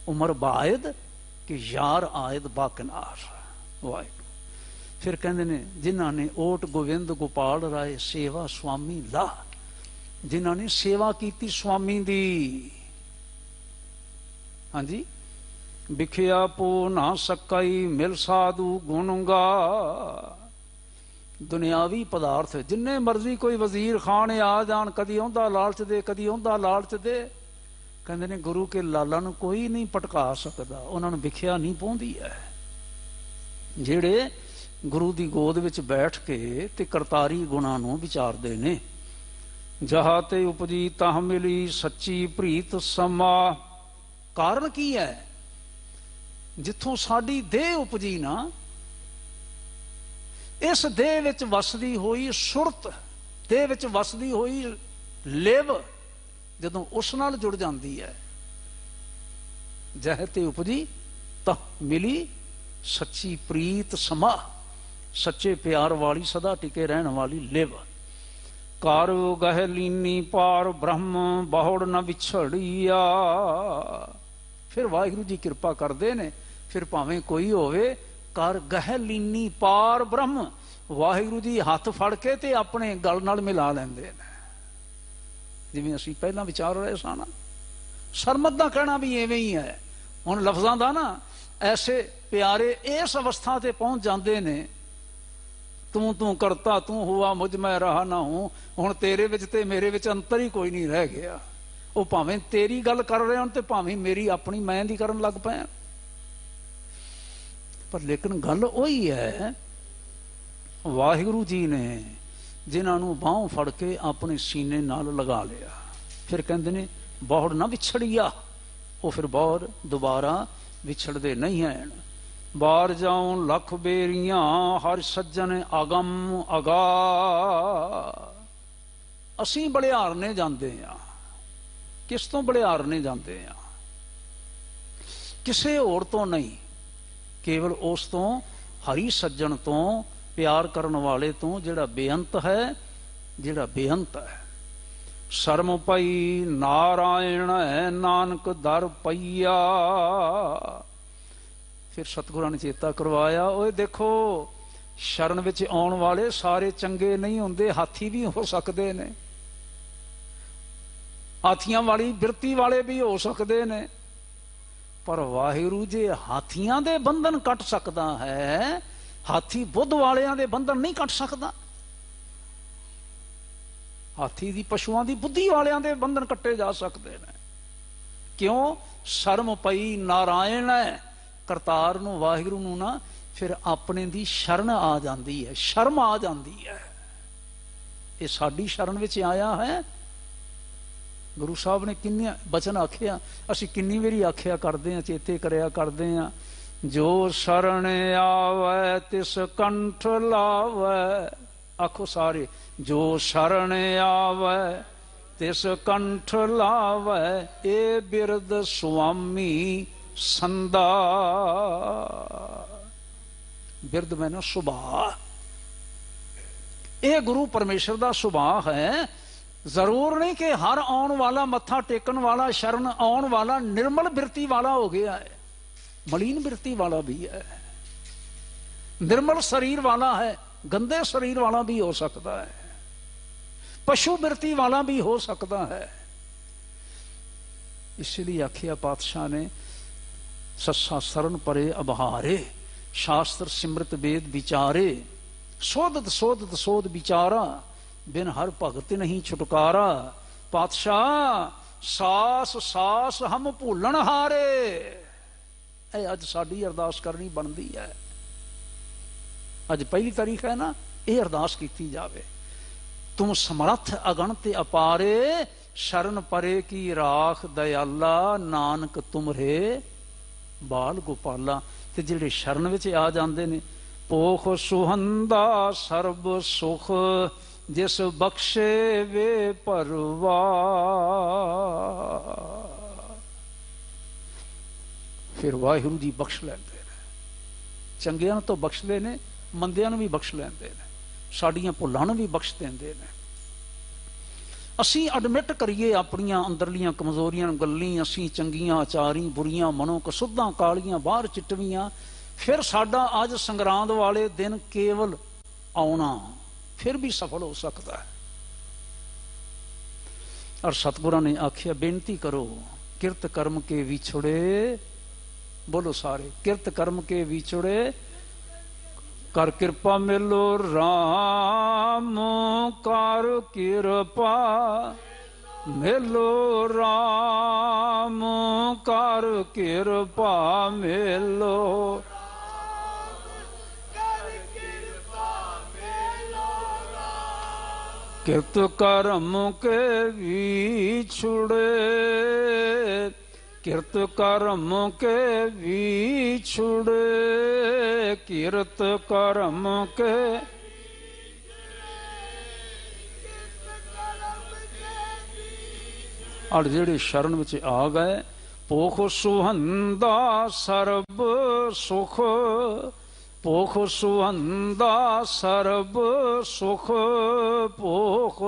उम्र बायद कि यार आयद बाकनार। वाहिगुरू फिर कहंदे ने जिन्हां ने ओट गोविंद गोपाल राय सेवा स्वामी ला, जिन्हां ने सेवा की स्वामी दी। हाँ जी, बिखिया पो ना सकई मिल साधु गुणगा। दुनियावी पदार्थ जिन्ने मर्जी कोई वजीर खान आ जान, कदी आउंदा लालच दे कदी आउंदा लालच दे, कहंदे ने गुरु के लाला नूं कोई नहीं पटका सकदा, उन्हां नूं विखिया नहीं पौंदी है। जिहड़े गुरु दी गोद विच बैठ के ते करतारी गुणां नूं विचारदे ने। जहा ते उपजी तह मिली सच्ची प्रीत समा। कारण की है? जिथों साडी देह उपजी ना, इस देह विच वसदी होई सुरत, देह विच वसदी होई लिव जदों उस नाल जुड़ जाती है, जह ते उपजी तह मिली सच्ची प्रीत समा, सच्चे प्यार वाली सदा टिके रहने वाली लिव। कार गह लीनी पार ब्रह्म बहुड़ न विछड़िया। फिर वाहिगुरू जी कृपा करते ने, फिर भावें कोई होवे, कर गह लीनी पार ब्रह्म, वाहिगुरू जी हाथ फड़ के ते अपने गल नाल मिला लेंदे ने। जिवें असीं पहलां विचार रहे सन, सरमत दा कहना भी इवें ही है। हुण लफ्जां दा ना ऐसे प्यारे इस अवस्था ते पहुंच जाते ने, तू तू करता तू हुआ मुझ मैं रहा ना हूं, हुण तेरे विच ते मेरे विच अंतर ही कोई नहीं रह गया। वो भावें तेरी गल कर रहे होण ते भावें मेरी अपनी मैं दी करन लग पैण, पर लेकिन गल उही है वाहिगुरू जी ने जिन्हां नूं बाहों फड़ के अपने सीने नाल लगा लिया। फिर कहंदे ने बहुड़ ना विछड़िया, वो फिर बहुड़ दोबारा विछड़दे नहीं हैं। बार जाऊं लख बेरियां हर सज्जन आगम अगा। असीं बड़ियारने जांदे आ, किस तो बड़ियारने जांदे आ? किसे होर तो नहीं, केवल उस तो हरी सज्जन तो, प्यार करने वाले तो, जिहड़ा बेअंत है, जिहड़ा बेअंत है। शर्म पई नारायण है नानक दर पईया। फिर सतगुरां ने चेता करवाया, ओए देखो शरण विच आउण वाले सारे चंगे नहीं हुंदे, हाथी भी हो सकते ने, हाथियां वाली बिरती वाले भी हो सकते ने, पर वाहिगुरू जे हाथियां दे बंधन कट सकदा है, हाथी बुद्ध वालियां दे बंधन नहीं कट सकदा। हाथी दी पशुआं दी बुद्धि वालियां दे बंधन कट्टे जा सकते हैं। क्यों? शर्म पई नारायण है, करतार नूं वाहिगुरू नूं ना फिर अपने दी शरण आ जाती है, शर्म आ जाती है। ये साडी शरण विच आया है। गुरु साहब ने किन्ने बचन आखिया, असीं किन्नी वारी आखिया करदे हां, चेते करिया करदे हां जो शरण आवे तिस कंठ लावे। आखो सारे, जो शरण आवे तिस कंठ लावे, ए बिरद स्वामी संदा। बिरद में ना सुभाव, ये गुरु परमेश्वर का सुभाव है। जरूर नहीं कि हर आने वाला मत्था टेकन वाला, शरण आने वाला निर्मल बिरती वाला हो गया है, मलिन बिरती वाला भी है, निर्मल शरीर वाला है, गंदे शरीर वाला भी हो सकता है, पशु बिरती वाला भी हो सकता है। इसलिए आखिया पातशाह ने, सस्सा शरण परे अबहारे, शास्त्र सिमृत वेद विचारे, सोधत सोधत सोध विचारा, बिन हर भगत नहीं छुटकारा। पातशाह सास सास हम भूलन हारे, ए अज साडी अरदास करनी बनती है। अज पहली तारीख है ना, ये अरदास की जावे। तुम समर्थ अगणत अपारे, शरण परे की राख दयाला, नानक तुमरे बाल गोपाला। ते जिहड़े शरण विच आ जांदे ने, पोख सुहंदा सर्ब सुख, जिस बख्शे वे परवा। फिर वाहिगुरू जी बख्श लैंदे ने, चंगियां तो बख्शदे ने, मंदियां नूं भी बख्श लैंदे ने, साडियां भुल्लां नूं भी बख्श देंदे ने। असी एडमिट करिए अपनियां अंदरलियां कमजोरियां गल्ली, असी चंगियां आचारी, बुरियां मनो कसुद्दां कालियां बाहर चिटवियां। फिर साडा अज संगरांद वाले दिन केवल आउणा फिर भी सफल हो सकता है। और सतगुरां ने आखिया, बेनती करो किरत कर्म के विछड़े, बोलो सारे, किरत कर्म के विछड़े, कर कृपा मिलो राम, कर कृपा मिलो राम, कर कृपा मिलो। किरत कर्म के विछुड़े, किरत कर्म के विछुड़े, किरत कर्म के। और जेड़े शरण विच आ गए, पोख सुहंदा सर्ब सुख, पोख सुहंदा सर्ब सुख, पोख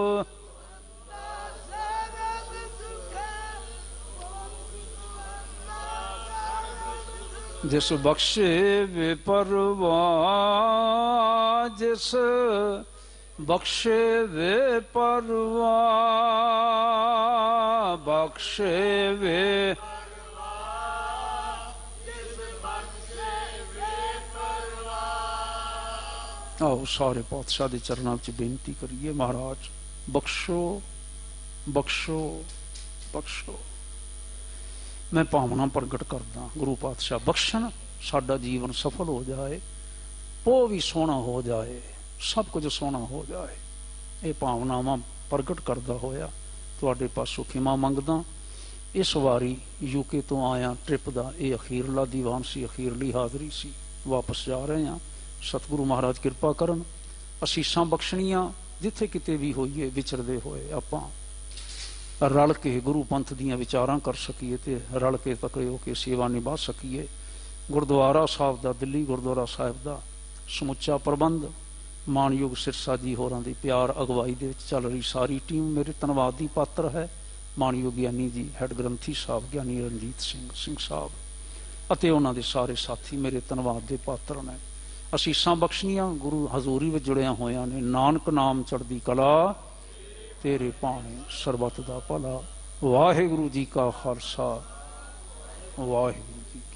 जिस बख्शे वे परवा, जिस बख्शे वे परवा, बख्शे वे। आओ सारे पातशाह के चरणों च बेनती करिए, महाराज बख्शो बख्शो बख्शो। मैं भावना प्रगट करदा, गुरु पातशाह बख्शन, साडा जीवन सफल हो जाए, वो भी सोहना हो जाए, सब कुछ सोहना हो जाए। ये भावनावां प्रगट करदा होया तुहाडे पासों खिमा मंगदा। इस वारी यूके तो आया ट्रिप का ये अखीरला दीवान सी, अखीरली हाज़री सी, वापस जा रहे हैं। सतगुरु महाराज कृपा करन, असीसां बख्शणियां जिथे किते भी होईए, विचरदे होए आपां रल के गुरु पंथ दीयां विचारां कर सकीए ते रल के तकड़े हो के सेवा निभा सकीए। गुरुद्वारा साहब दा, दिल्ली गुरुद्वारा साहब दा समुच्चा प्रबंध मानयोग सिरसा जी होरां दी प्यार अगवाई दे विच चल रही सारी टीम मेरे धन्नवाद दी पात्र है। मानयोग ज्ञानी जी हैड ग्रंथी साहब ज्ञानी रणजीत सिंह साहब अते उन्हां दे सारे साथी मेरे धन्नवाद दे पात्र ने। असीसां बख्शनियां गुरु हजूरी विच जुड़िया होया ने। नानक नाम चढ़दी कला तेरे भाणे सरबत दा भला। वाहिगुरू जी का खालसा, वाहिगुरू जी।